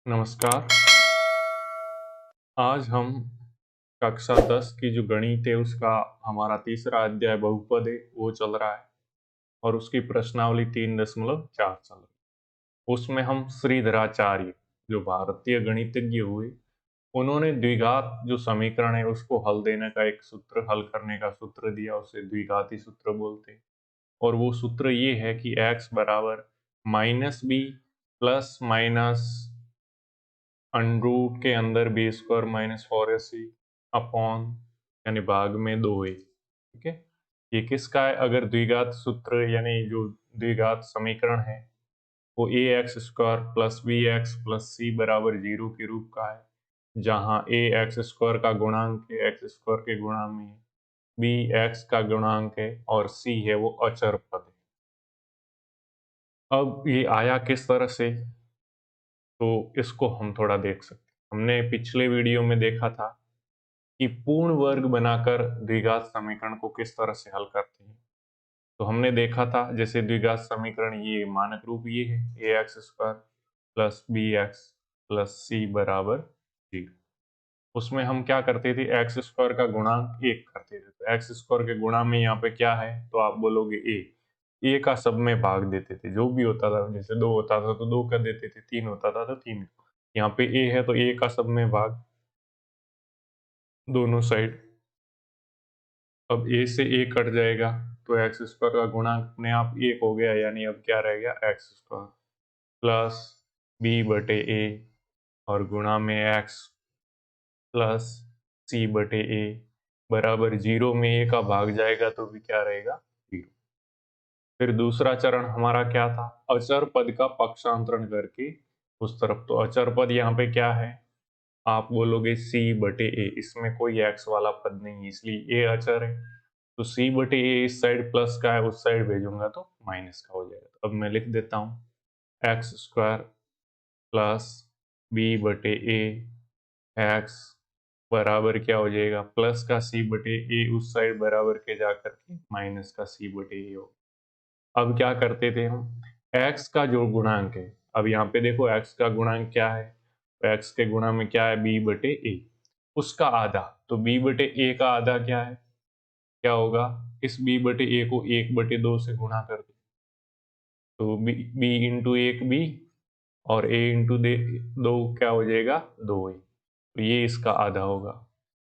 नमस्कार। आज हम कक्षा 10 की जो गणित है उसका हमारा तीसरा अध्याय बहुपद है वो चल रहा है और उसकी प्रश्नावली 3.4 चल रही है। उसमें हम श्रीधराचार्य जो भारतीय गणितज्ञ हुए उन्होंने द्विघात जो समीकरण है उसको हल देने का एक सूत्र, हल करने का सूत्र दिया, उसे द्विघाती सूत्र बोलते हैं। और वो सूत्र ये है कि x बराबर -b प्लस माइनस अंडरूट के अंदर बी स्क्वायर -4ac अपॉन यानी भाग में 2a। ठीक है, ये किसका है? अगर द्विघात सूत्र यानी जो द्विघात समीकरण है वो A X square plus B X plus C बराबर 0 के रूप का है, जहां ए एक्स स्क्वायर का गुणांक है एक्स स्क्वायर के गुणा में, बी एक्स का गुणांक है और सी है वो अचर पद है। अब ये आया किस तरह से, तो इसको हम थोड़ा देख सकते हैं। हमने पिछले वीडियो में देखा था कि पूर्ण वर्ग बनाकर द्विघात समीकरण को किस तरह से हल करते हैं। तो हमने देखा था जैसे द्विघात समीकरण ये मानक रूप ये है A X square plus B X plus C बराबर 0। उसमें हम क्या करते थे, एक्स स्क्वायर का गुणांक 1 करते थे। तो एक्स स्क्वायर के गुणा में यहाँ पे क्या है, तो आप बोलोगे ए का सब में भाग देते थे, जो भी होता था, जैसे 2 होता था तो 2 कर देते थे, 3 होता था तो 3। यहाँ पे ए है तो ए का सब में भाग दोनों साइड। अब ए से ए कट जाएगा तो एक्स स्क्वायर का गुणांक अपने आप 1 हो गया, यानी अब क्या रह गया एक्स स्क्वायर प्लस बी बटे ए और गुणा में एक्स प्लस सी बटे ए बराबर 0 में ए का भाग जाएगा तो भी क्या रहेगा 0। फिर दूसरा चरण हमारा क्या था, अचर पद का पक्षांतरण करके उस तरफ। तो अचर पद यहाँ पे क्या है, आप बोलोगे सी बटे ए, इसमें कोई एक्स वाला पद नहीं है इसलिए ए अचर है। तो सी बटे ए इस साइड प्लस का है, उस साइड भेजूंगा तो माइनस का हो जाएगा। तो अब मैं लिख देता हूं एक्स स्क्वायर प्लस बी बटे ए एक्स बराबर क्या हो जाएगा, प्लस का सी बटे ए उस साइड बराबर के जाकर के माइनस का सी बटे ए हो। अब क्या करते थे हम, एक्स का जो गुणांक है, अब यहाँ पे देखो एक्स का गुणांक क्या है, तो एक्स के गुणा में क्या है बी बटे ए, उसका आधा। तो बी बटे ए का आधा क्या है, क्या होगा, इस बी बटे ए को 1/2 से गुणा कर दो, तो बी इंटू 1 बी और ए इंटू 2 क्या हो जाएगा 2a। तो ये इसका आधा होगा।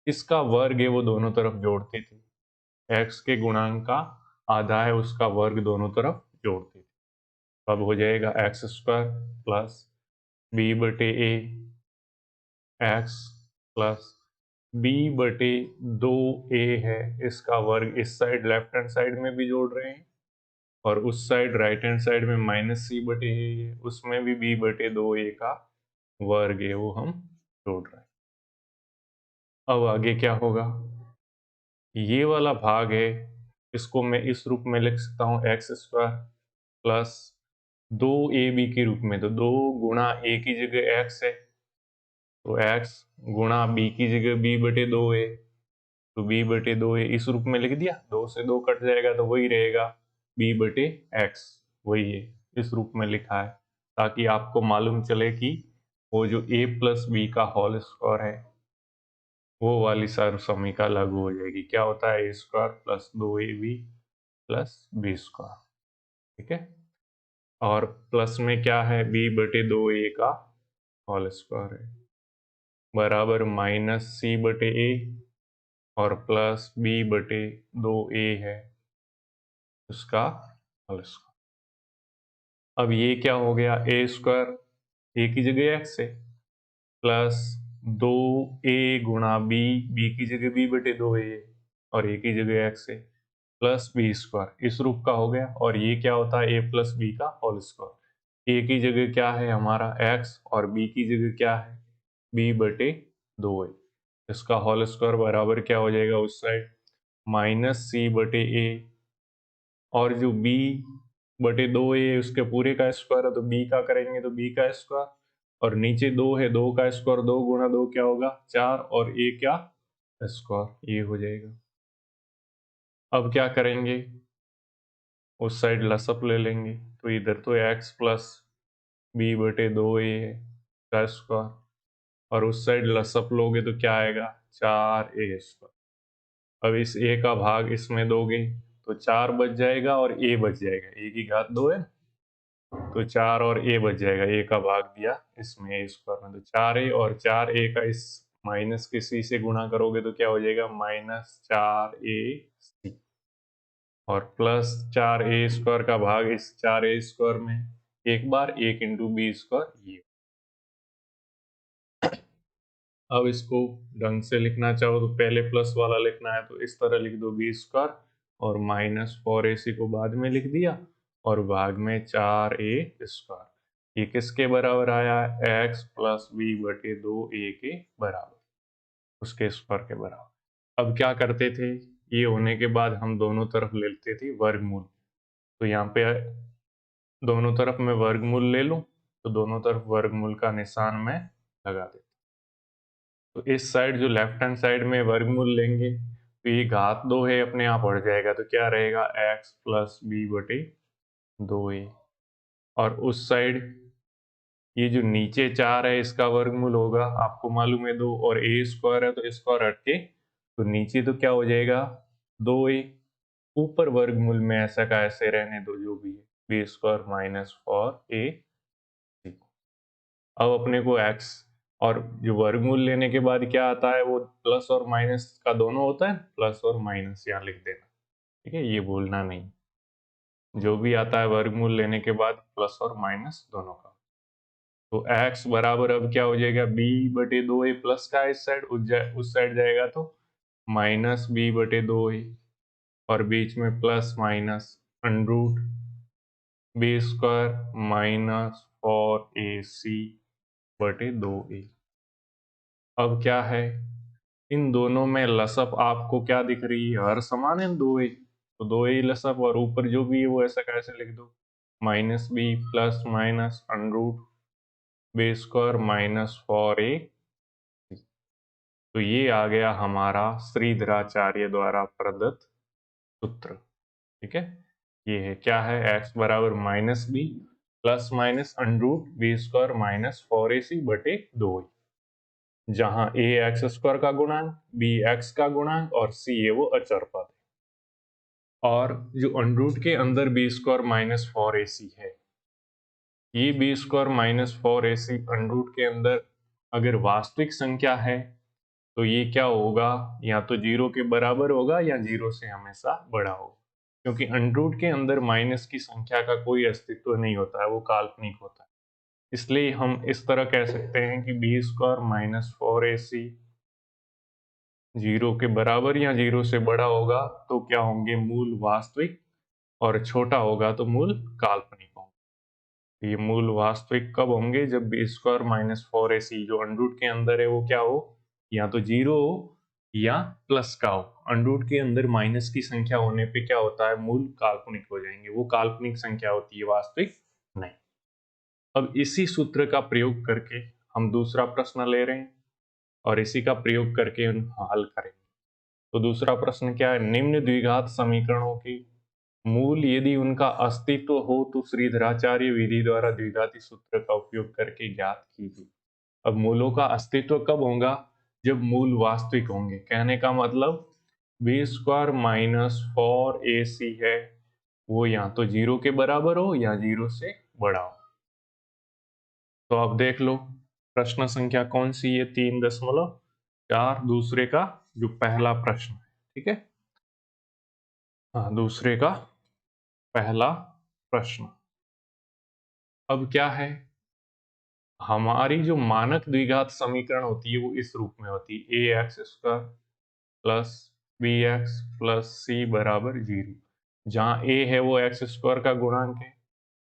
इसका वर्ग है वो दोनों तरफ जोड़ते थे, एक्स के गुणांक का आधा है उसका वर्ग दोनों तरफ जोड़ते थे। अब हो जाएगा एक्स स्क्वायर प्लस बी बटे ए एक्स प्लस बी बटे 2a है, इसका वर्ग इस साइड लेफ्ट हैंड साइड में भी जोड़ रहे हैं और उस साइड राइट हैंड साइड में माइनस सी बटे है, उसमें भी बी बटे 2a का वर्ग है वो हम जोड़ रहे हैं। अब आगे क्या होगा, ये वाला भाग है इसको मैं इस रूप में लिख सकता हूँ एक्स स्क्वायर प्लस 2ab के रूप में। तो 2 गुणा a की जगह x है तो x गुणा b की जगह b बटे 2a, तो b बटे 2a इस रूप में लिख दिया। 2 से 2 कट जाएगा तो वही रहेगा b बटे x, वही है इस रूप में लिखा है, ताकि आपको मालूम चले कि वो जो a प्लस बी का होल स्क्वायर है वो वाली सर्व समीका लागू हो जाएगी। क्या होता है A square plus 2ab plus B square. ठीक है, और प्लस में क्या है b बटे 2a का होल स्क्वायर है बराबर माइनस सी बटे ए और प्लस बी बटे 2a है उसका होल स्क्वायर। अब ये क्या हो गया, ए स्क्वायर ए की जगह एक्स है प्लस 2a गुणा बी की जगह बी बटे 2a है और ए की जगह एक्स है प्लस बी स्क्वायर इस रूप का हो गया। और ये क्या होता है, ए प्लस बी का होल स्क्वायर। ए की जगह क्या है हमारा एक्स और बी की जगह क्या है बी बटे 2a, इसका होल स्क्वायर बराबर क्या हो जाएगा उस साइड माइनस सी बटे ए और जो b बटे 2a उसके पूरे का स्क्वायर है तो b का करेंगे तो b का स्क्वायर, और नीचे 2 है 2 का स्क्वायर 2 गुणा 2 क्या होगा 4 और a क्या स्क्वायर, ये हो जाएगा। अब क्या करेंगे, उस साइड लसअप ले लेंगे तो इधर तो x प्लस बी बटे 2a है का स्क्वायर, और उस साइड लसअप लोगे तो क्या आएगा 4a²। अब इस a का भाग इसमें दोगे तो 4 बच जाएगा और a बच जाएगा, a की घात 2 है तो 4 और a बच जाएगा, a का भाग दिया इसमें a² में, तो 4a और 4a का इस माइनस के c से गुणा करोगे तो क्या हो जाएगा -4ac, और प्लस 4a² का भाग इस 4a² में एक बार 1 इंटू b², ये। अब इसको ढंग से लिखना चाहो तो पहले प्लस वाला लिखना है तो इस तरह लिख दो b² और -4ac को बाद में लिख दिया और भाग में 4a²। ये किसके बराबर आया है x प्लस बी बटे 2a के बराबर, उसके स्क्वायर के बराबर। अब क्या करते थे, ये होने के बाद हम दोनों तरफ लेते थे वर्गमूल, तो यहाँ पे दोनों तरफ मैं वर्गमूल ले लूं तो दोनों तरफ वर्गमूल का निशान मैं लगा देता। तो इस साइड जो लेफ्ट हैंड साइड में वर्गमूल लेंगे तो ये घात 2 है अपने आप बढ़ जाएगा, तो क्या रहेगा x प्लस बी बटे 2a, और उस साइड ये जो नीचे 4 है इसका वर्गमूल होगा, आपको मालूम है 2 और a² है तो स्क्वायर हट के तो नीचे तो क्या हो जाएगा 2a, ऊपर वर्गमूल में ऐसा का ऐसे रहने दो जो भी है b² माइनस 4a। अब अपने को x और जो वर्गमूल लेने के बाद क्या आता है वो प्लस और माइनस का दोनों होता है, प्लस और माइनस यहाँ लिख देना, ठीक है, ये भूलना नहीं। जो भी आता है वर्गमूल लेने के बाद प्लस और माइनस दोनों का, तो x बराबर अब क्या हो जाएगा b बटे 2a प्लस का इस साइड उस साइड जाएगा तो माइनस b बटे 2a, और बीच में plus minus under b² minus 4ac बटे 2a। अब क्या है, इन दोनों में लसअप आपको क्या दिख रही है, हर समान है 2a, तो 2a लसअप, और ऊपर जो भी है वो ऐसा कैसे लिख दो minus b plus minus under b² minus 4a। तो ये आ गया हमारा श्रीधराचार्य द्वारा प्रदत्त सूत्र, ठीक है। ये है क्या है, x बराबर minus B plus minus under b² minus 4ac बटे 2a, जहां a x² का गुणांक, b x का गुणांक और c है वो अचर पद है। और जो अंडरूट के अंदर b² माइनस 4ac है, ये b² माइनस 4ac अंडरूट के अंदर अगर वास्तविक संख्या है तो ये क्या होगा, या तो 0 के बराबर होगा या 0 से हमेशा बड़ा होगा, क्योंकि अंडरूट के अंदर माइनस की संख्या का कोई अस्तित्व नहीं होता है, वो काल्पनिक होता है। इसलिए हम इस तरह कह सकते हैं कि b² माइनस 4ac 0 के बराबर या 0 से बड़ा होगा तो क्या होंगे मूल वास्तविक, और छोटा होगा तो मूल काल्पनिक होंगे। ये मूल वास्तविक कब होंगे, जब b² माइनस 4ac जो अंडरूट के अंदर है वो क्या हो, या तो 0 हो या प्लस का हो। अंडरूट के अंदर माइनस की संख्या होने पे क्या होता है, मूल काल्पनिक हो जाएंगे, वो काल्पनिक संख्या होती है, वास्तविक नहीं। अब इसी सूत्र का प्रयोग करके हम दूसरा प्रश्न ले रहे हैं और इसी का प्रयोग करके हल करेंगे। तो दूसरा प्रश्न क्या है, निम्न द्विघात समीकरणों की मूल यदि उनका अस्तित्व हो तो श्रीधराचार्य विधि द्वारा द्विघाती सूत्र का उपयोग करके ज्ञात कीजिए। अब मूलों का अस्तित्व कब होगा, जब मूल वास्तविक होंगे। कहने का मतलब b² माइनस 4ac है वो या तो 0 के बराबर हो या 0 से बड़ा हो। तो अब देख लो प्रश्न संख्या कौन सी है, 3.4 दूसरे का जो पहला प्रश्न है, ठीक है। हाँ, दूसरे का पहला प्रश्न। अब क्या है, हमारी जो मानक द्विघात समीकरण होती है वो इस रूप में होती है ax² plus bx plus c बराबर 0, जहाँ a है वो x² का गुणांक है,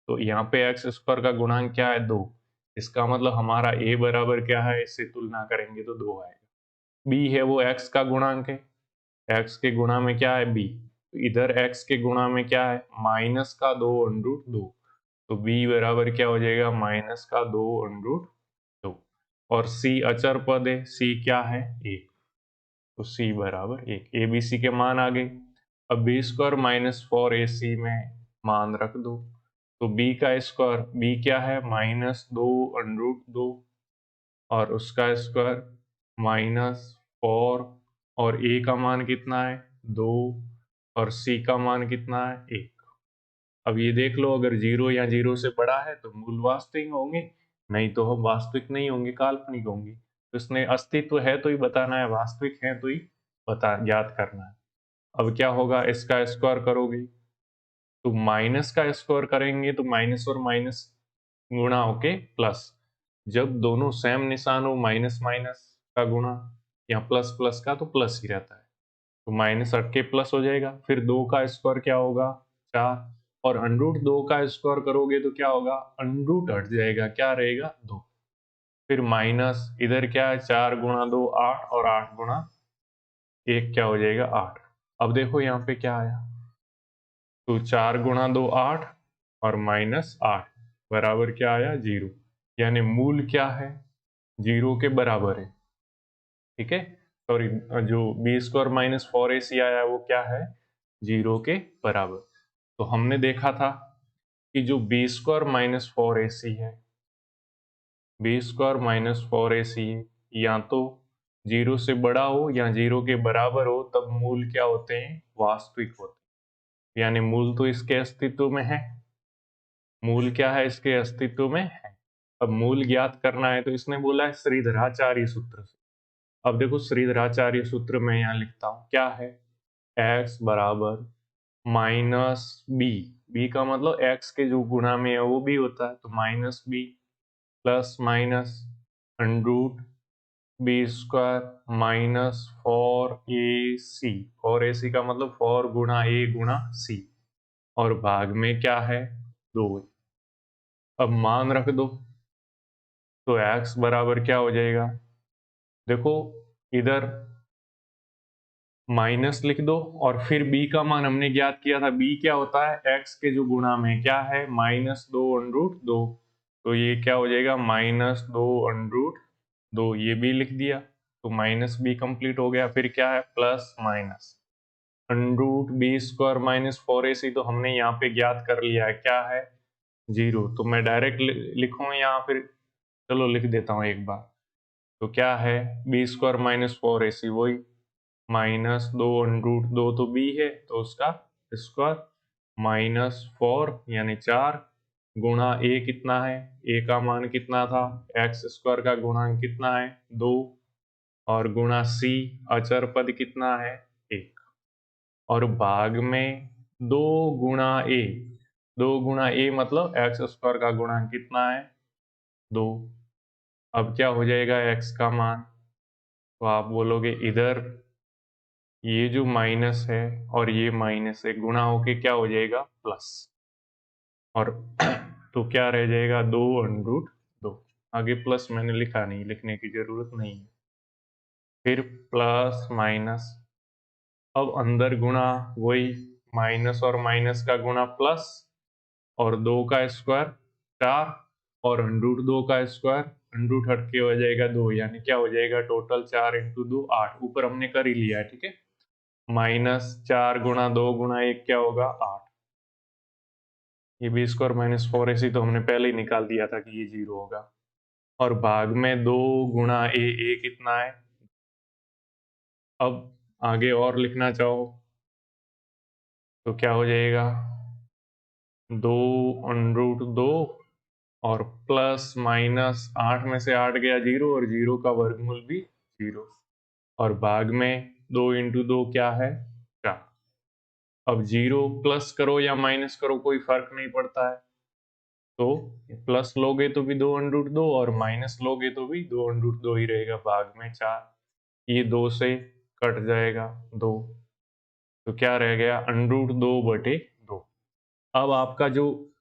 तो यहाँ पे x² का गुणांक क्या है 2, इसका मतलब हमारा a बराबर क्या है, इससे तुलना करेंगे तो 2 आएगा। b है वो x का गुणांक है, x के गुणा में क्या है b, तो इधर x के गुणा में क्या है माइनस का 2 अंडरूट 2, तो b बराबर क्या हो जाएगा माइनस का 2 अंडरूट 2, और c अचर पद है, c क्या है 1, तो c बराबर 1, ए बी सी के मान आ गए। अब b² माइनस 4ac में मान रख दो, तो b का स्क्वायर, b क्या है माइनस 2 अंडरूट 2, और उसका स्क्वायर -4 और a का मान कितना है 2 और c का मान कितना है 1। अब ये देख लो, अगर 0 या 0 से बड़ा है तो मूल वास्तविक होंगे, नहीं तो हम वास्तविक नहीं होंगे, काल्पनिक होंगे। तो इसने अस्तित्व है तो ही बताना है, वास्तविक है तो ही बता ज्ञात करना है। अब क्या होगा, इसका स्क्वायर करोगे तो माइनस का स्क्वायर करेंगे तो माइनस और माइनस गुणा होके प्लस। जब दोनों सेम निशान हो, माइनस माइनस का गुणा या प्लस प्लस का, तो प्लस ही रहता है। तो माइनस हट के प्लस हो जाएगा। फिर 2 का स्क्वायर क्या होगा 4, और अंडरूट 2 का स्क्वायर करोगे तो क्या होगा, अंडरूट हट जाएगा, क्या रहेगा 2। फिर माइनस इधर क्या है 4 गुणा 2 8, और 8 गुणा 1 क्या हो जाएगा 8। अब देखो यहाँ पे क्या आया, तो 4 गुणा 2 8 और -8 बराबर क्या आया 0। यानी मूल क्या है 0 के बराबर है। ठीक है, सॉरी, जो b² - 4ac आया वो क्या है 0 के बराबर। तो हमने देखा था कि जो b² - 4ac है, b² - 4ac या तो 0 से बड़ा हो या 0 के बराबर हो, तब मूल क्या होते हैं, वास्तविक होते हैं। यानी मूल तो इसके अस्तित्व में है, मूल क्या है इसके अस्तित्व में है। अब मूल ज्ञात करना है तो इसने बोला है श्रीधराचार्य सूत्र से। अब देखो श्रीधराचार्य सूत्र में यहाँ लिखता हूं क्या है, x बराबर -b, b का मतलब x के जो गुणा में है वो भी होता है, तो -b plus minus under b² - 4ac, 4ac का मतलब 4 गुणा a गुणा c, और भाग में क्या है 2। अब मान रख दो तो x बराबर क्या हो जाएगा, देखो इधर माइनस लिख दो और फिर b का मान हमने ज्ञात किया था, b क्या होता है x के जो गुणा में क्या है -2√2, तो ये क्या हो जाएगा -2√2, ये भी लिख दिया तो माइनस b कंप्लीट हो गया। फिर क्या है plus minus under b² - 4ac, तो हमने यहाँ पे ज्ञात कर लिया है क्या है 0, तो मैं डायरेक्ट लिखूँ यहाँ, फिर चलो लिख देता हूँ एक बार। तो क्या है b² - 4ac, वही -2√2 तो b है तो उसका स्क्वायर -4 यानी 4 गुणा a कितना है, a का मान कितना था, x² का गुणांक कितना है 2, और गुणा c अचर पद कितना है 1, और भाग में 2 गुणा a, 2 गुणा a मतलब x² का गुणांक कितना है 2। अब क्या हो जाएगा x का मान, तो आप बोलोगे इधर ये जो माइनस है और ये माइनस है गुणा होके क्या हो जाएगा प्लस, और तो क्या रह जाएगा 2√2। आगे प्लस मैंने लिखा नहीं, लिखने की जरूरत नहीं है। फिर प्लस माइनस, अब अंदर गुणा वही माइनस और माइनस का गुणा प्लस, और 2 का स्क्वायर 4, और √2 का स्क्वायर अंडरूट हट के हो जाएगा 2, यानी क्या हो जाएगा टोटल 4 × 2 8, ऊपर हमने कर ही लिया है। ठीक है, -4 गुणा 2 गुणा 1 क्या होगा 8, ये b² - 4ac तो हमने पहले ही निकाल दिया था कि ये 0 होगा, और भाग में 2 गुणा a कितना है। अब आगे और लिखना चाहो तो क्या हो जाएगा 2√2 और प्लस माइनस 8 में से 8 गया 0, और 0 का वर्गमूल भी 0, और भाग में 2 × 2 क्या है 4। अब 0 प्लस करो या माइनस करो कोई फर्क नहीं पड़ता है, तो प्लस लोगे तो भी 2√2 और माइनस लोगे तो भी 2√2 ही रहेगा, भाग में 4, ये 2 से कट जाएगा 2, तो क्या रह गया √2/2। अब आपका जो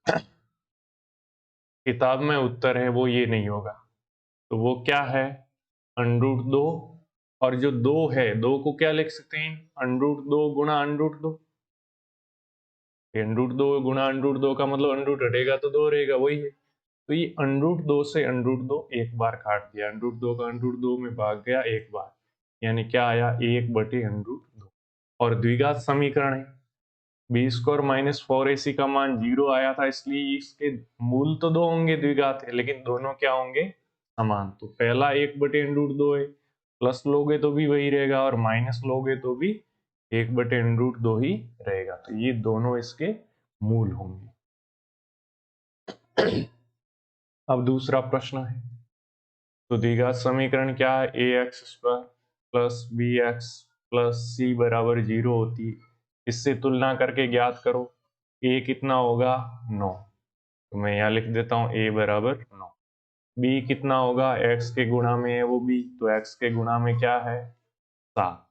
किताब में उत्तर है वो ये नहीं होगा, तो वो क्या है √2, और जो 2 है 2 को क्या लिख सकते हैं √2 गुणा √2, √2 गुणा √2 का मतलब अंडरूट हटेगा तो 2 रहेगा, वही है। तो ये √2 से √2 एक बार काट दिया, √2 का √2 में भाग गया एक बार, यानी क्या आया 1/√2, और द्विघात समीकरण है, b² - 4ac का मान 0 आया था, इसलिए इसके मूल तो 2 होंगे, द्विघात है, लेकिन दोनों क्या होंगे समान, तो पहला 1/√2 है, प्लस लोगे तो भी वही रहेगा और माइनस लोगे तो भी 1/√2 ही रहेगा, तो ये दोनों इसके मूल होंगे। अब दूसरा प्रश्न है, तो द्विघात समीकरण क्या है, ax² plus bx plus c बराबर 0 होती है, इससे तुलना करके ज्ञात करो। a कितना होगा 9, तो मैं यहाँ लिख देता हूँ a बराबर 9। b कितना होगा, x के गुणा में है वो b, तो x के गुणा में क्या है 7।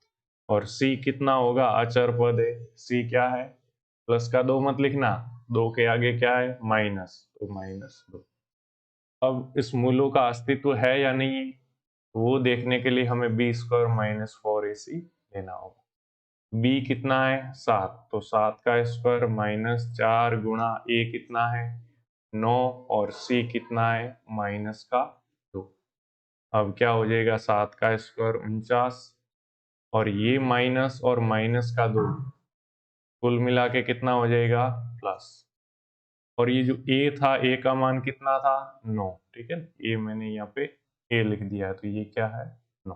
और c कितना होगा, अचर पद है, c क्या है, प्लस का 2 मत लिखना, 2 के आगे क्या है माइनस, तो -2। अब इस मूलों का अस्तित्व है या नहीं है, तो वो देखने के लिए हमें b² माइनस 4ac लेना होगा। b कितना है 7, तो 7 का स्क्वायर माइनस 4 गुणा a कितना है 9 और c कितना है माइनस का 2। अब क्या हो जाएगा, 7 का स्क्वायर 49 और ये माइनस और माइनस का 2 कुल मिला के कितना हो जाएगा प्लस। और ये जो a था, a का मान कितना था 9, ठीक है, a मैंने यहाँ पे a लिख दिया है, तो ये क्या है 9।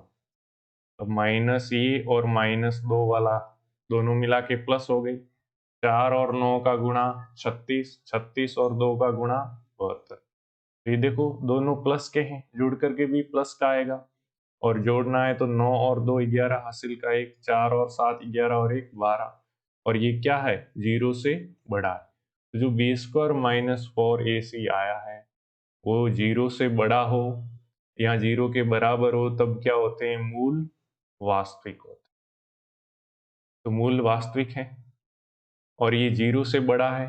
अब माइनस ये और -2 वाला दोनों मिला के प्लस हो गई, 4 और 9 का गुणा 36, 36 और 2 का गुणा 72। तो ये देखो दोनों प्लस के हैं, जुड़ करके भी प्लस का आएगा, और जोड़ना है तो 9 और 2 11 हासिल का 1, 4 और 7 11 और 1 12, और ये क्या है 0 से बड़ा है। तो जो b² माइनस 4ac आया है वो 0 से बड़ा हो या 0 के बराबर हो तब क्या होते हैं, मूल वास्तविक होते हैं। तो मूल वास्तविक है और ये 0 से बड़ा है।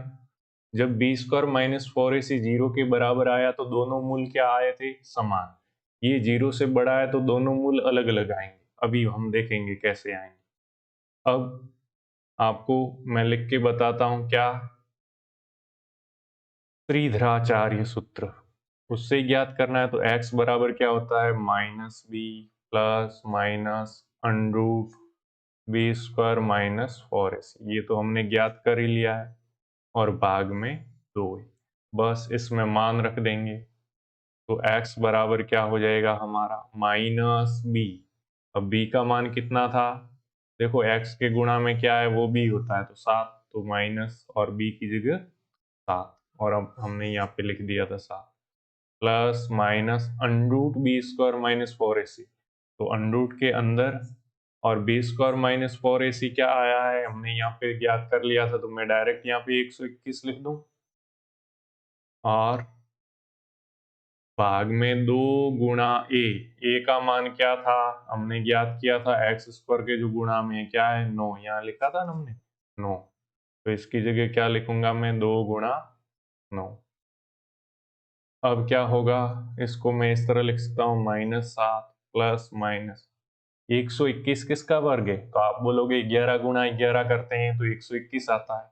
जब b² माइनस 4ac 0 के बराबर आया तो दोनों मूल क्या आए थे, समान। ये 0 से बड़ा है तो दोनों मूल अलग अलग आएंगे, अभी हम देखेंगे कैसे आएंगे। अब आपको मैं लिख के बताता हूं क्या, त्रिधराचार्य सूत्र, उससे ज्ञात करना है। तो x बराबर क्या होता है -b plus minus under b² minus 4ac, ये तो हमने ज्ञात कर ही लिया है, और भाग में 2 है, बस इसमें मान रख देंगे। तो x बराबर क्या हो जाएगा हमारा -b। अब b का मान कितना था, देखो x के गुणा में क्या है वो b होता है, तो 7, तो माइनस और b की जगह 7, और अब हमने यहाँ पे लिख दिया था 7 plus minus under b² minus 4ac, तो अंडरूट के अंदर, और b² माइनस 4ac क्या आया है हमने यहाँ पे ज्ञात कर लिया था, तो मैं डायरेक्ट यहाँ पे 121 लिख दूं, और भाग में 2 गुणा a का मान क्या था हमने ज्ञात किया था, x² के जो गुणा में क्या है 9, यहाँ लिखा था ना हमने 9, तो इसकी जगह क्या लिखूंगा मैं 2 गुणा 9। अब क्या होगा, इसको मैं इस तरह लिख सकता हूँ -7 प्लस माइनस 121 किसका वर्ग है, तो आप बोलोगे 11 गुणा 11 करते हैं तो 121 आता है,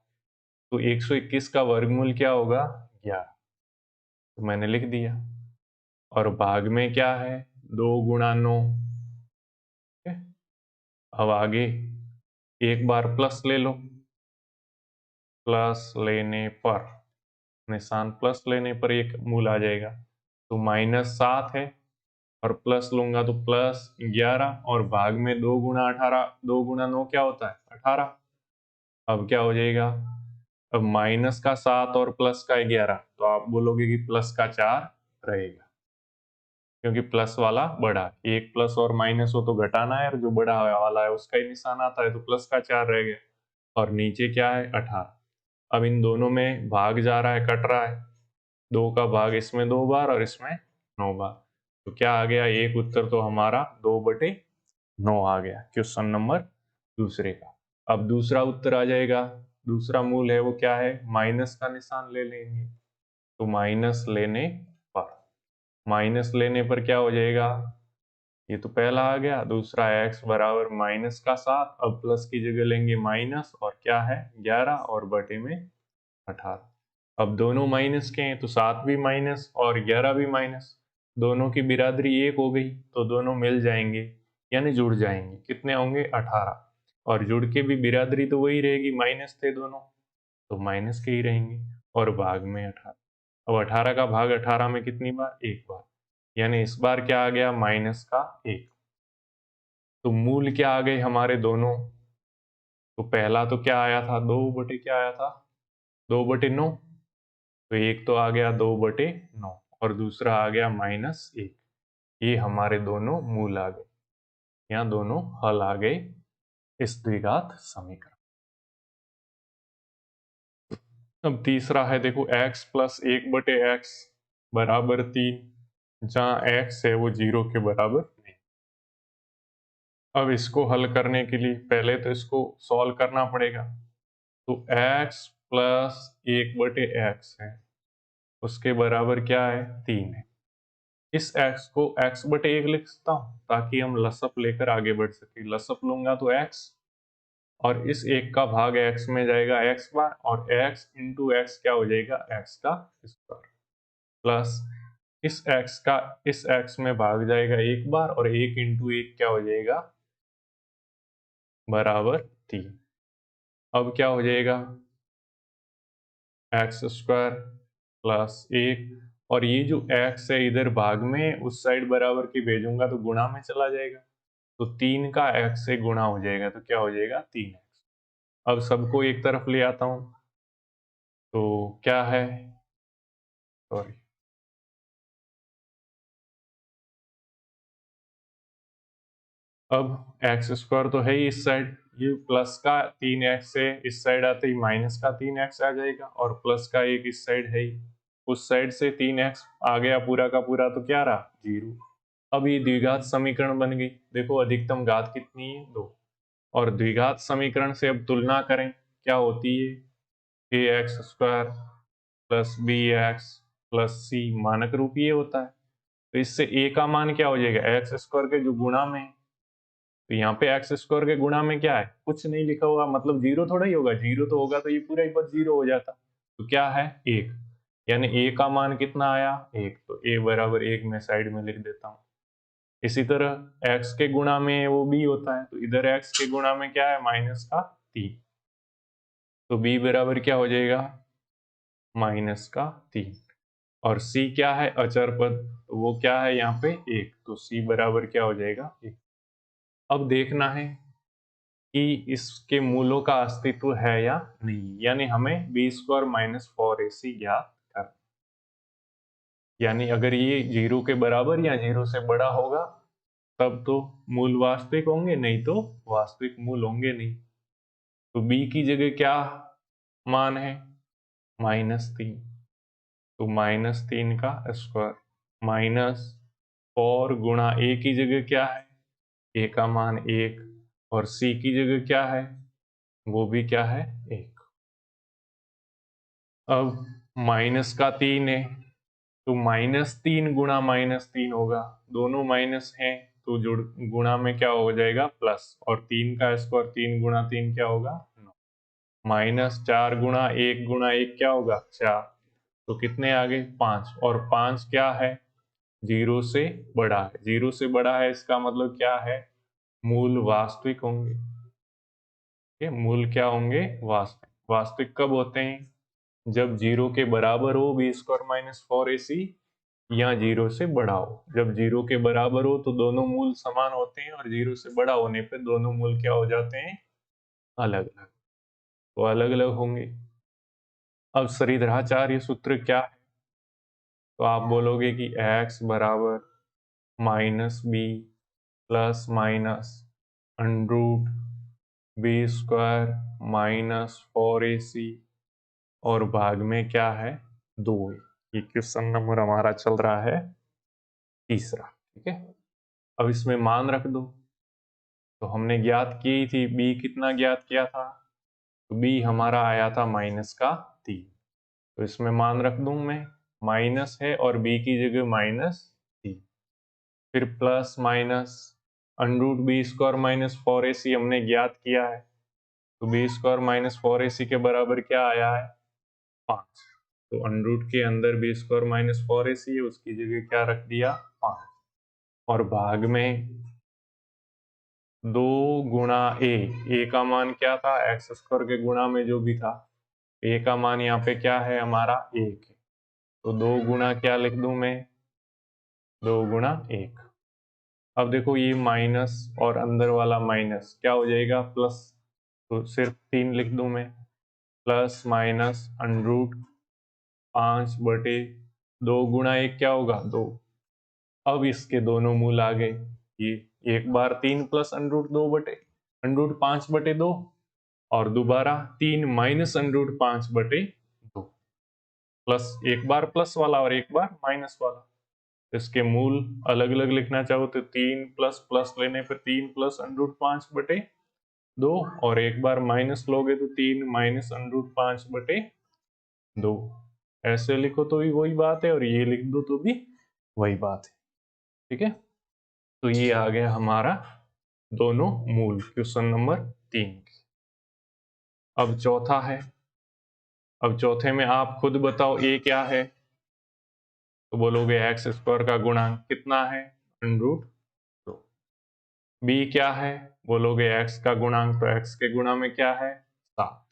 तो 121 का वर्गमूल क्या होगा 11, तो मैंने लिख दिया। और भाग में क्या है 2 गुणा 9, अब आगे एक बार प्लस ले लो, प्लस लेने पर, निशान प्लस लेने पर एक मूल आ जाएगा, तो -7 है, और प्लस लूंगा तो +11, और भाग में 2 गुणा 18, 2 गुणा 9 क्या होता है 18। अब क्या हो जाएगा, अब माइनस का 7 और प्लस का 11, तो आप बोलोगे कि प्लस का 4 रहेगा, क्योंकि प्लस वाला बड़ा, एक प्लस और माइनस हो तो घटाना है, और जो बड़ा वाला है उसका ही निशान आता है, तो प्लस का 4 रह गया, और नीचे क्या है 18। अब इन दोनों में भाग जा रहा है, कट रहा है, 2 का भाग इसमें 2 बार और इसमें 9 बार, तो क्या आ गया, एक उत्तर तो हमारा 2/9 आ गया, क्वेश्चन नंबर दूसरे का। अब दूसरा उत्तर आ जाएगा, दूसरा मूल है वो क्या है, माइनस का निशान ले लेंगे, तो पर माइनस लेने पर क्या हो जाएगा, ये तो पहला आ गया, दूसरा x बराबर -7, अब प्लस की जगह लेंगे माइनस, और क्या है 11 और बटे में 18। अब दोनों माइनस के हैं तो 7 भी माइनस और 11 भी माइनस, दोनों की बिरादरी 1 हो गई, तो दोनों मिल जाएंगे यानी जुड़ जाएंगे, कितने होंगे 18, और जुड़ के भी बिरादरी तो वही रहेगी, माइनस थे दोनों तो माइनस के ही रहेंगे, और भाग में 18। अब 18 का भाग 18 में कितनी बार, एक बार, यानी इस बार क्या आ गया, माइनस का 1। तो मूल क्या आ गए हमारे दोनों। तो पहला तो क्या आया था, 2 बटे क्या आया था, 2/9। तो एक तो आ गया 2/9 और दूसरा आ गया -1। ये हमारे दोनों मूल आ गए, यहाँ दोनों हल आ गए इस द्विघात समीकरण। अब तीसरा है, देखो x प्लस 1/x बराबर 3, जहाँ x है वो 0 के बराबर नहीं। अब इसको हल करने के लिए पहले तो इसको सॉल्व करना पड़ेगा। तो x प्लस 1/x है, उसके बराबर क्या है, 3 है। इस x को x/1 लिख सकता हूँ ताकि हम लसअप लेकर आगे बढ़ सके। लसअप लूंगा तो x, और इस एक का भाग x में जाएगा x बार, और x इंटू x क्या हो जाएगा, x का स्क्वायर, प्लस इस x में भाग जाएगा एक बार, और 1 इंटू 1 क्या हो जाएगा, बराबर 3। अब क्या हो जाएगा, x² प्लस 1, और ये जो x है इधर भाग में उस साइड बराबर की भेजूंगा तो गुणा में चला जाएगा, तो 3 का x से गुणा हो जाएगा, तो क्या हो जाएगा, 3x। अब सबको एक तरफ ले आता हूं, तो क्या है, सॉरी, अब x² तो है ही इस साइड, ये प्लस का 3x है, इस साइड आते ही माइनस का 3x आ जाएगा, और प्लस का 1 इस साइड है ही, उस साइड से 3x आ गया पूरा का पूरा, तो क्या रहा, 0। अब ये द्विघात समीकरण बन गई। देखो अधिकतम घात कितनी है, 2। और द्विघात समीकरण से अब तुलना करें, क्या होती है, ax² plus bx plus c, मानक रूप ये होता है। तो इससे a का मान क्या हो जाएगा, x² के जो गुणा में, तो यहाँ पे x² के गुणा में क्या है, कुछ नहीं लिखा हुआ, मतलब 0 थोड़ा ही होगा, 0 तो होगा तो ये पूरा ही पद 0 हो जाता। तो क्या है, 1, यानी a का मान कितना आया, 1। तो a बराबर 1 मैं साइड में लिख देता हूँ। इसी तरह x के गुणा में वो b होता है, तो इधर x के गुणा में क्या है, माइनस का 3, तो b बराबर क्या हो जाएगा, माइनस का 3। और c क्या है, अचर पद, तो वो क्या है यहाँ पे 1, तो c बराबर क्या हो जाएगा, 1। अब देखना है कि इसके मूलों का अस्तित्व है या नहीं, यानी हमें b² माइनस 4ac ज्ञात करना। यानी अगर ये 0 के बराबर या 0 से बड़ा होगा तब तो मूल वास्तविक होंगे, नहीं तो वास्तविक मूल होंगे नहीं। तो b की जगह क्या मान है, -3, तो -3 का स्क्वायर, माइनस 4 गुणा a की जगह क्या है, a का मान 1, और c की जगह क्या है, वो भी क्या है, 1। अब माइनस का 3 है, तो -3 गुणा -3 होगा, दोनों माइनस हैं तो जुड़ गुणा में क्या हो जाएगा, प्लस, और 3 का स्क्वायर 3 गुणा 3 क्या होगा, 9, -4 गुणा 1 क्या होगा, 4, तो कितने आ गए, 5, और 5 क्या है, 0 से बड़ा है। 0 से बड़ा है इसका मतलब क्या है, मूल वास्तविक होंगे। ये मूल क्या होंगे, वास्तविक। वास्तविक कब होते हैं, जब 0 के बराबर हो b² माइनस 4ac, या 0 से बड़ा हो। जब 0 के बराबर हो तो दोनों मूल समान होते हैं, और 0 से बड़ा होने पे दोनों मूल क्या हो जाते हैं, अलग अलग, तो अलग अलग होंगे। अब श्रीधराचार्य सूत्र क्या है, तो आप बोलोगे कि x बराबर -b plus minus under b² minus 4ac, और भाग में क्या है, 2 है। ये क्वेश्चन नंबर हमारा चल रहा है तीसरा, ठीक है। अब इसमें मान रख दो, तो हमने ज्ञात की थी b, कितना ज्ञात किया था, तो b हमारा आया था -3, तो इसमें मान रख दूं मैं, माइनस है और b की जगह -3, फिर plus minus √b² minus 4ac हमने ज्ञात किया है, तो b² माइनस 4ac के बराबर क्या आया है, 5। तो अंडरूट के अंदर b² माइनस 4ac है, उसकी जगह क्या रख दिया, 5, और भाग में 2 गुणा a का मान क्या था, x² के गुणा में जो भी था, a का मान यहाँ पे क्या है हमारा, 1 है, तो 2 गुणा क्या लिख दूं मैं, 2 गुणा 1। अब देखो ये माइनस और अंदर वाला माइनस क्या हो जाएगा प्लस, तो सिर्फ 3 लिख दूं मैं, प्लस माइनस अंडरूट 5/2 गुणा 1 क्या होगा 2। अब इसके दोनों मूल आ गए, ये एक बार 3 प्लस अंडरूट 5/2 और दोबारा 3 माइनस अंडरूट 5/2, प्लस एक बार प्लस वाला और एक बार माइनस वाला। इसके मूल अलग अलग लिखना चाहो तो 3 प्लस प्लस लेने पर 3 प्लस अंडरूट 5/2 और एक बार माइनस लोगे तो 3 माइनस अंडरूट 5/2। ऐसे लिखो तो भी वही बात है और ये लिख दो तो भी वही बात है। ठीक है, तो ये आ गया हमारा दोनों मूल क्वेश्चन नंबर 3। अब चौथा है, अब चौथे में आप खुद बताओ ए क्या है, तो बोलोगे एक्स स्क्वायर का गुणांक कितना है √2। बी क्या है, बोलोगे एक्स का गुणांक, तो एक्स के गुणा में क्या है 7।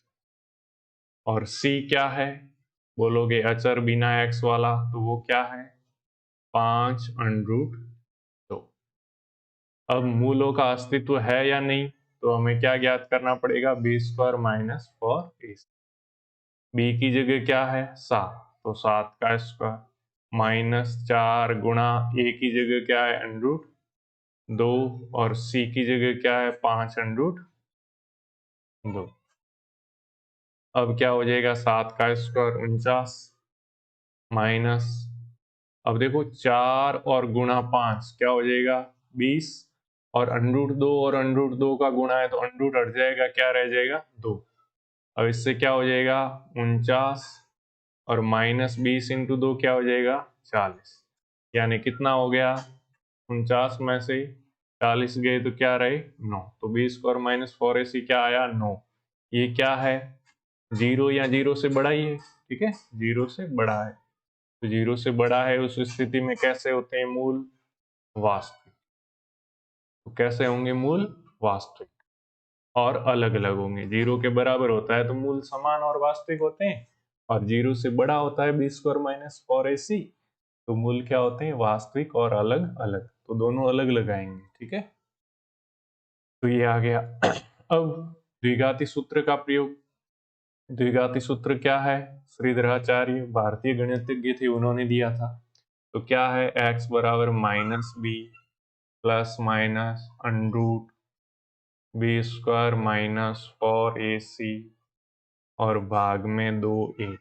और सी क्या है, बोलोगे अचर बिना एक्स वाला, तो वो क्या है 5√2। अब मूलों का अस्तित्व है या नहीं, तो हमें क्या ज्ञात करना पड़ेगा, b² माइनस 4ac। बी की जगह क्या है 7, तो 7 का स्क्वायर माइनस 4 गुणा ए की जगह क्या है √2 और सी की जगह क्या है 5√2। अब क्या हो जाएगा 7 का स्क्वायर 49 माइनस, अब देखो 4 और गुणा 5 क्या हो जाएगा 20 और √2 और √2 का गुणा है तो अंडरूट हट जाएगा, क्या रह जाएगा 2। अब इससे क्या हो जाएगा 49 और माइनस 20 इंटू 2 क्या हो जाएगा 40, यानी कितना हो गया 49 में से 40 गए तो क्या रहे 9, तो b² माइनस 4ac क्या आया 9। ये क्या है 0 या 0 से बड़ा ही है, ठीक है 0 से बड़ा है, तो 0 से बड़ा है उस स्थिति में कैसे होते हैं मूल वास्तविक। तो कैसे होंगे मूल वास्तविक और अलग अलग होंगे, 0 के बराबर होता है तो मूल समान और वास्तविक होते हैं, और 0 से बड़ा होता है b² माइनस 4ac तो मूल क्या होते हैं वास्तविक और अलग अलग, तो दोनों अलग लगाएंगे। ठीक है, तो ये आ गया। अब द्विघाती सूत्र का प्रयोग, द्विघाती सूत्र क्या है, श्रीधराचार्य भारतीय गणितज्ञ थे उन्होंने दिया था, तो क्या है x बराबर minus B plus minus under b² minus 4ac और भाग में 2a,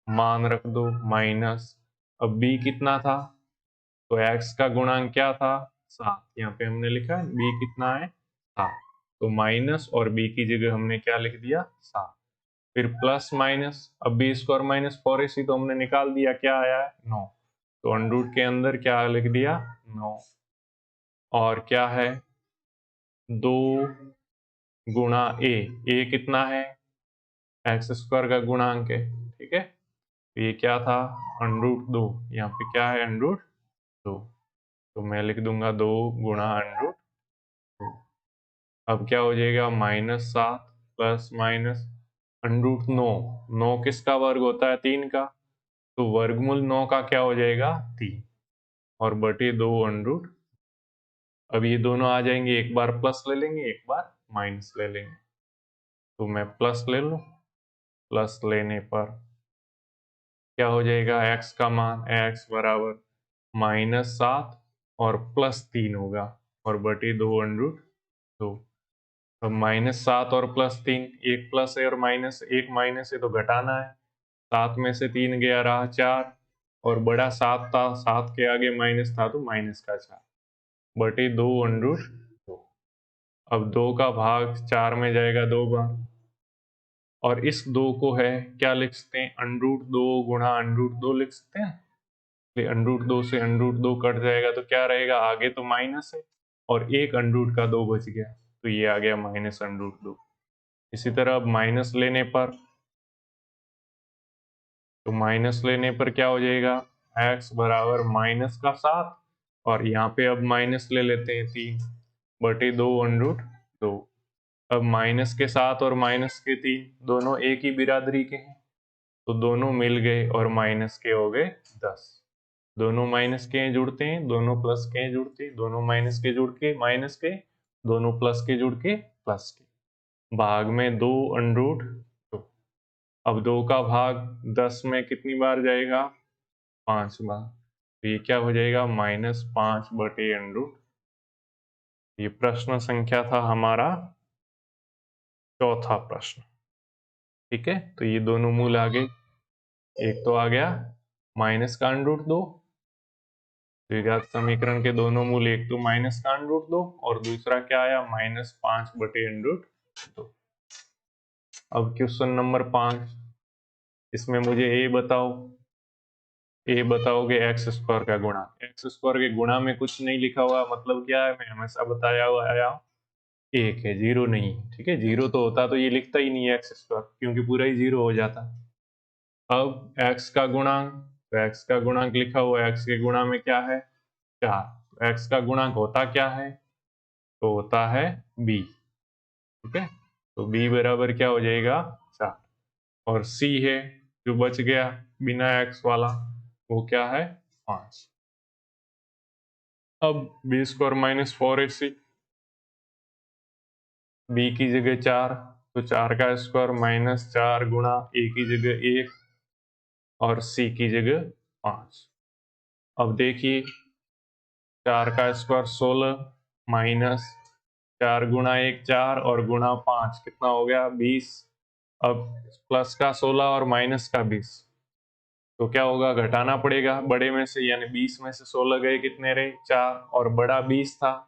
मान रख दो माइनस, अब b कितना था, तो x का गुणांक क्या था 7, यहाँ पे हमने लिखा है b कितना है 7, तो माइनस और b की जगह हमने क्या लिख दिया 7, फिर प्लस माइनस, अब b² माइनस 4ac तो हमने निकाल दिया, क्या आया है 9, तो अंडरूट के अंदर क्या लिख दिया 9, और क्या है 2 गुणा a कितना है x² का गुणांक है, ठीक है, तो ये क्या था √2, यहाँ पे क्या है √2, तो मैं लिख दूंगा 2 गुणा √2। अब क्या हो जाएगा -7 प्लस माइनस √9, 9 किसका वर्ग होता है 3 का, तो वर्गमूल 9 का क्या हो जाएगा 3 और बटे 2 √। अब ये दोनों आ जाएंगे, एक बार प्लस ले लेंगे एक बार माइनस ले लेंगे, तो मैं प्लस ले लूं, प्लस लेने पर क्या हो जाएगा x का मान x बराबर -7 और +3 होगा और बटे 2 √2। अब -7 और +3, एक प्लस है और माइनस, एक माइनस है तो घटाना है, 7 में से 3 गया रहा 4 और बड़ा 7 था, 7 के आगे माइनस था तो माइनस का 4 बटे 2 √2। अब 2 का भाग 4 में जाएगा 2 बार, और इस 2 को है क्या लिख सकते हैं √2 गुणा √2 लिख सकते हैं, √2 से √2 कट जाएगा तो क्या रहेगा, आगे तो माइनस है और एक अंडरूट का 2 बच गया, तो ये आ गया -√2। इसी तरह अब माइनस लेने पर, तो माइनस लेने पर क्या हो जाएगा x बराबर माइनस का 7 और यहाँ पे अब माइनस ले लेते हैं 3 बटे 2 √2। अब माइनस के 7 और माइनस के 3 दोनों एक ही बिरादरी के हैं, तो दोनों मिल गए और माइनस के हो गए 10। दोनों माइनस के जुड़ते हैं, दोनों प्लस के जुड़ते हैं, दोनों माइनस के जुड़ के माइनस के, दोनों प्लस के जुड़ के प्लस के। भाग में 2 अंडरूट 2। अब 2 का भाग 10 में कितनी बार जाएगा? 5 बार। तो ये क्या हो जाएगा? -5/√। ये प्रश्न संख्या था हमारा चौथा प्रश्न। ठीक है, तो ये दोनों मूल आ गए। एक तो आ गया माइनस का √2, द्विघात समीकरण के दोनों मूल, एक तो माइनस का √2 और दूसरा क्या आया? -5/√2। अब क्वेश्चन नंबर 5, इसमें मुझे ए बताओ। ए बताओगे एक्स स्क्वायर का गुणा। एक्स स्क्वायर के गुणा में कुछ नहीं लिखा हुआ, मतलब क्या है? मैं हमेशा बताया हुआ आया एक है, जीरो नहीं। ठीक है, जीरो तो होता तो ये लिखता ही नहीं है एक्स स्क्वायर, क्योंकि पूरा ही जीरो हो जाता। अब एक्स का गुणांक, तो एक्स का गुणांक लिखा हुआ है, एक्स के गुणा में क्या है? 4। एक्स का गुणांक होता क्या है? तो होता है बी। ठीक है, तो बी बराबर क्या हो जाएगा? 4। और सी है जो बच गया बिना एक्स वाला, वो क्या है? 5। अब b² - 4ac, बी की जगह 4, तो 4 का स्क्वायर -4 गुणा ए की जगह 1 और सी की जगह 5। अब देखिए, 4 का स्क्वायर 16 माइनस 4 गुणा 1 4 और गुणा 5 कितना हो गया? 20। अब प्लस का 16 और माइनस का 20, तो क्या होगा? घटाना पड़ेगा बड़े में से, यानी 20 में से 16 गए, कितने रहे? 4, और बड़ा 20 था,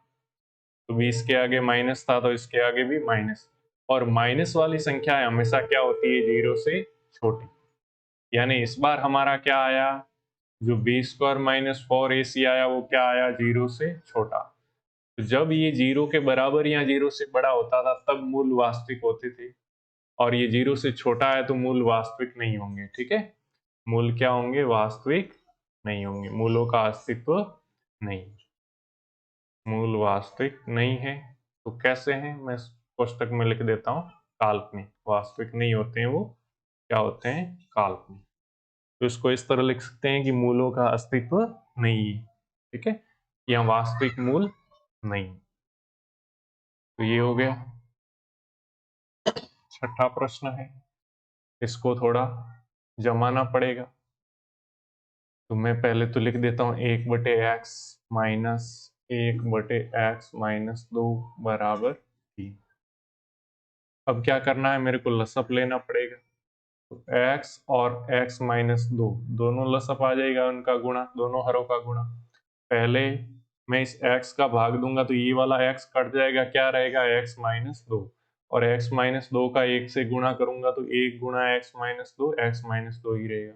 तो 20 के आगे माइनस था, तो इसके आगे भी माइनस। और माइनस वाली संख्या हमेशा क्या होती है? 0 से छोटी। यानी इस बार हमारा क्या आया? जो b² - 4ac आया, वो क्या आया? 0 से छोटा। तो जब ये 0 के बराबर या 0 से बड़ा होता था, तब मूल वास्तविक होते थे, और ये 0 से छोटा है तो मूल वास्तविक नहीं होंगे। ठीक है, मूल क्या होंगे? वास्तविक नहीं होंगे, मूलों का अस्तित्व नहीं। मूल वास्तविक नहीं है तो कैसे हैं? मैं पुस्तक में लिख देता हूँ, काल्पनिक। वास्तविक नहीं होते हैं वो, क्या होते हैं? काल्पनिक। तो इसको इस तरह लिख सकते हैं कि मूलों का अस्तित्व नहीं है। ठीक है, या वास्तविक मूल नहीं। तो ये हो गया। छठा प्रश्न है, इसको थोड़ा जमाना पड़ेगा, तो मैं पहले तो लिख देता हूँ 1/x माइनस 1/x-2 बराबर 3। अब क्या करना है? मेरे को लसअप लेना पड़ेगा। तो x और x-2 दोनों लसअप आ जाएगा, उनका गुणा, दोनों हरों का गुणा। पहले मैं इस x का भाग दूंगा तो ये वाला x कट जाएगा, क्या रहेगा? x-2। और x-2 का 1 से गुणा करूंगा तो 1 गुणा x-2 x-2 ही रहेगा।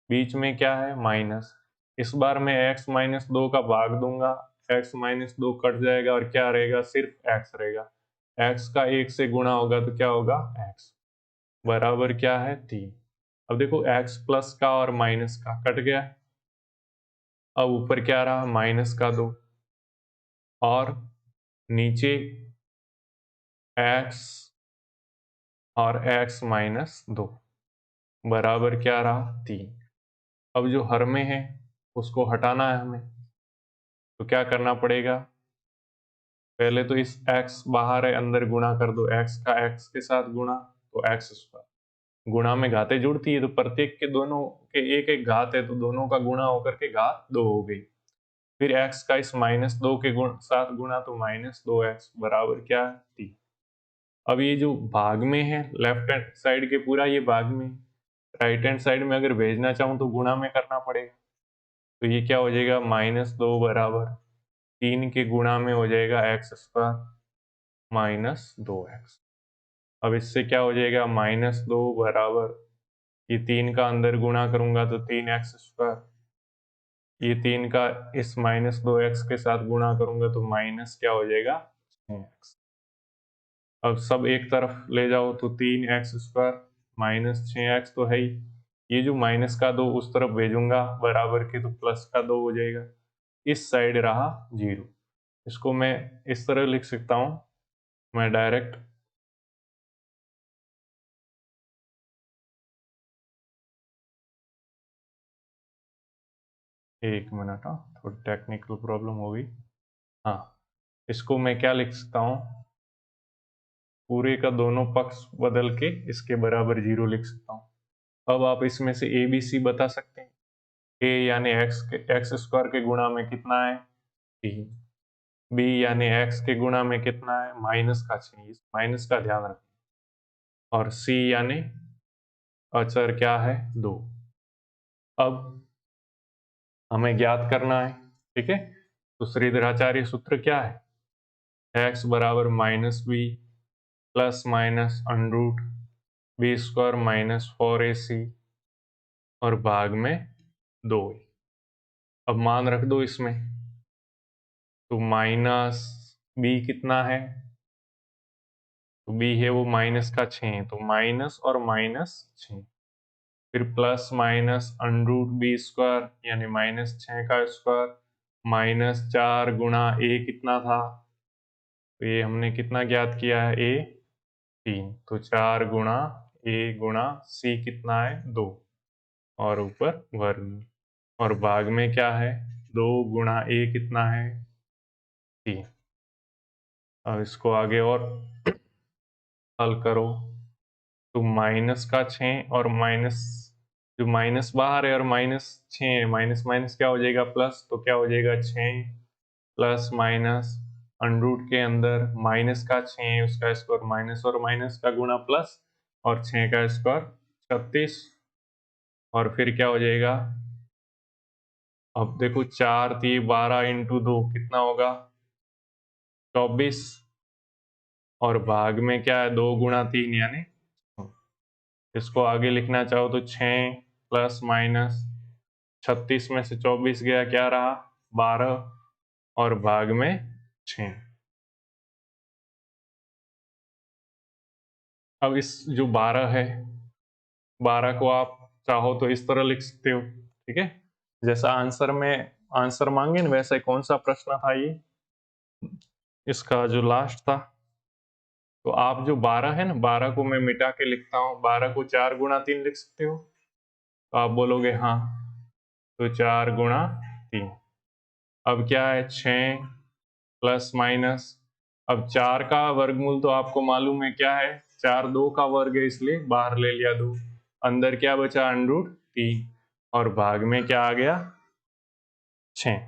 बीच में क्या है? माइनस। इस बार मैं x-2 का भाग दूंगा, x-2 कट जाएगा और क्या रहेगा? सिर्फ x रहेगा। x का 1 से गुणा होगा तो क्या होगा? x बराबर क्या है? 3। अब देखो, x प्लस का और माइनस का कट गया, अब ऊपर क्या रहा? -2, और नीचे x और x-2 बराबर क्या रहा? 3। अब जो हर में है उसको हटाना है हमें, तो क्या करना पड़ेगा? पहले तो इस x बाहर है, अंदर गुणा कर दो, x का x के साथ गुणा, तो x²। गुणा में घातें जुड़ती है, तो प्रत्येक के दोनों के एक एक घात है, तो दोनों का गुणा होकर के घात 2 हो गई। फिर x का इस -2 के साथ गुणा, तो -2x बराबर क्या? 3। अब ये जो भाग में है, लेफ्ट हैंड साइड के पूरा ये भाग में, राइट हैंड साइड में अगर भेजना चाहूँ तो गुणा में करना पड़ेगा। तो ये क्या हो जाएगा? -2 बराबर 3 के गुणा में हो जाएगा x² - 2x। अब इससे क्या हो जाएगा? -2 बराबर, ये 3 का अंदर गुणा करूंगा तो 3x², ये 3 का इस -2x के साथ गुणा करूंगा तो माइनस क्या हो जाएगा? 6x। अब सब एक तरफ ले जाओ तो 3x² -6x तो है ही, ये जो माइनस का 2 उस तरफ भेजूंगा बराबर के, तो प्लस का 2 हो जाएगा। इस साइड रहा 0। इसको मैं इस तरह लिख सकता हूं, मैं डायरेक्ट एक मिनट, हाँ थोड़ी टेक्निकल प्रॉब्लम हो गई। हाँ, इसको मैं क्या लिख सकता हूँ, पूरे का दोनों पक्ष बदल के इसके बराबर 0 लिख सकता हूँ। अब आप इसमें से ए बी सी बता सकते हैं। ए यानी एक्स स्क्वायर के गुणा में कितना है, 3। बी यानी एक्स के गुणा में कितना है, माइनस का 6, इस माइनस का ध्यान रखें। और सी यानी अचर क्या है, 2। अब हमें ज्ञात करना है, ठीक है। तो श्रीधराचार्य सूत्र क्या है, एक्स बराबर minus B plus minus under root b square minus 4ac और भाग में 2a। अब मान रख दो इसमें, तो माइनस बी कितना है, तो बी है वो माइनस का 6, तो माइनस और माइनस 6, फिर plus minus under root b square यानी माइनस 6 का स्क्वायर माइनस 4 गुणा ए कितना था, तो ये हमने कितना ज्ञात किया है, ए 3, तो 4 गुणा ए गुणा सी कितना है, 2 और ऊपर वर्ग और भाग में क्या है, 2 गुणा ए कितना है, 3। अब इसको आगे और हल करो, तो माइनस का 6 और माइनस, जो माइनस बाहर है और माइनस 6 है, माइनस माइनस क्या हो जाएगा प्लस, तो क्या हो जाएगा 6 प्लस माइनस अंडरूट के अंदर माइनस का 6 उसका स्क्वायर माइनस और माइनस का गुणा प्लस और 6 का स्क्वायर 36 और फिर क्या हो जाएगा, अब देखो 4 3 12 इंटू 2 कितना होगा, 24 और भाग में क्या है, 2 गुणा 3 यानी, इसको आगे लिखना चाहो तो 6 प्लस माइनस 36 में से 24 गया, क्या रहा 12 और भाग में 6। अब इस जो 12 है, 12 को आप चाहो तो इस तरह लिख सकते हो, ठीक है। जैसा आंसर में आंसर मांगे ना, वैसे कौन सा प्रश्न था ये, इसका जो लास्ट था, तो आप जो 12 है ना, 12 को मैं मिटा के लिखता हूँ, 12 को 4 गुणा 3 लिख सकते हो, तो आप बोलोगे हाँ, तो 4 गुणा 3। अब क्या है, 6 प्लस माइनस, अब 4 का वर्गमूल तो आपको मालूम है क्या है, 4 2 का वर्ग है इसलिए बाहर ले लिया 2, अंदर क्या बचा अंडरूट 3 और भाग में क्या आ गया 6।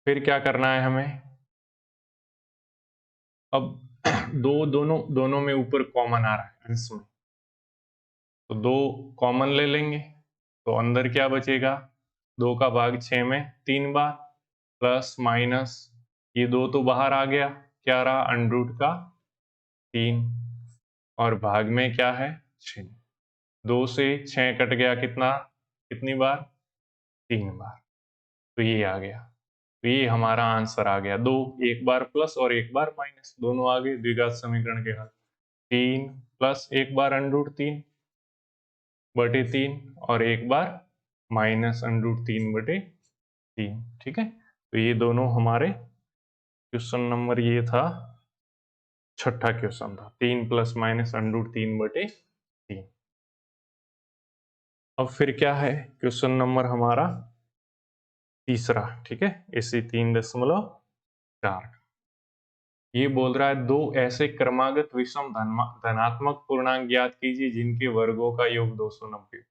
फिर क्या करना है हमें, अब दोनों दोनों में ऊपर कॉमन आ रहा है अंश में, तो 2 कॉमन ले लेंगे, तो अंदर क्या बचेगा, 2 का भाग 6 में 3 बार प्लस माइनस ये 2 तो बाहर आ गया, क्या रहा अंडरूट का 3 और भाग में क्या है 6, 2 से 6 कट गया, कितना कितनी बार 3 बार, तो ये आ गया, तो ये हमारा आंसर आ गया, 2 एक बार प्लस और एक बार माइनस, दोनों आ गए द्विघात समीकरण के हल। 3 प्लस एक बार अंडरूट 3 बटे 3 और एक बार माइनस अंडरूट 3 बटे 3, ठीक है। तो ये दोनों हमारे क्वेश्चन नंबर, ये था छठा क्वेश्चन था, 3 प्लस माइनस अंडरूट 3 बटे 3। अब फिर क्या है क्वेश्चन नंबर हमारा तीसरा, ठीक है, इसी 3.4, ये बोल रहा है दो ऐसे क्रमागत विषम धनात्मक पूर्णांक ज्ञात कीजिए जिनके वर्गों का योग 290।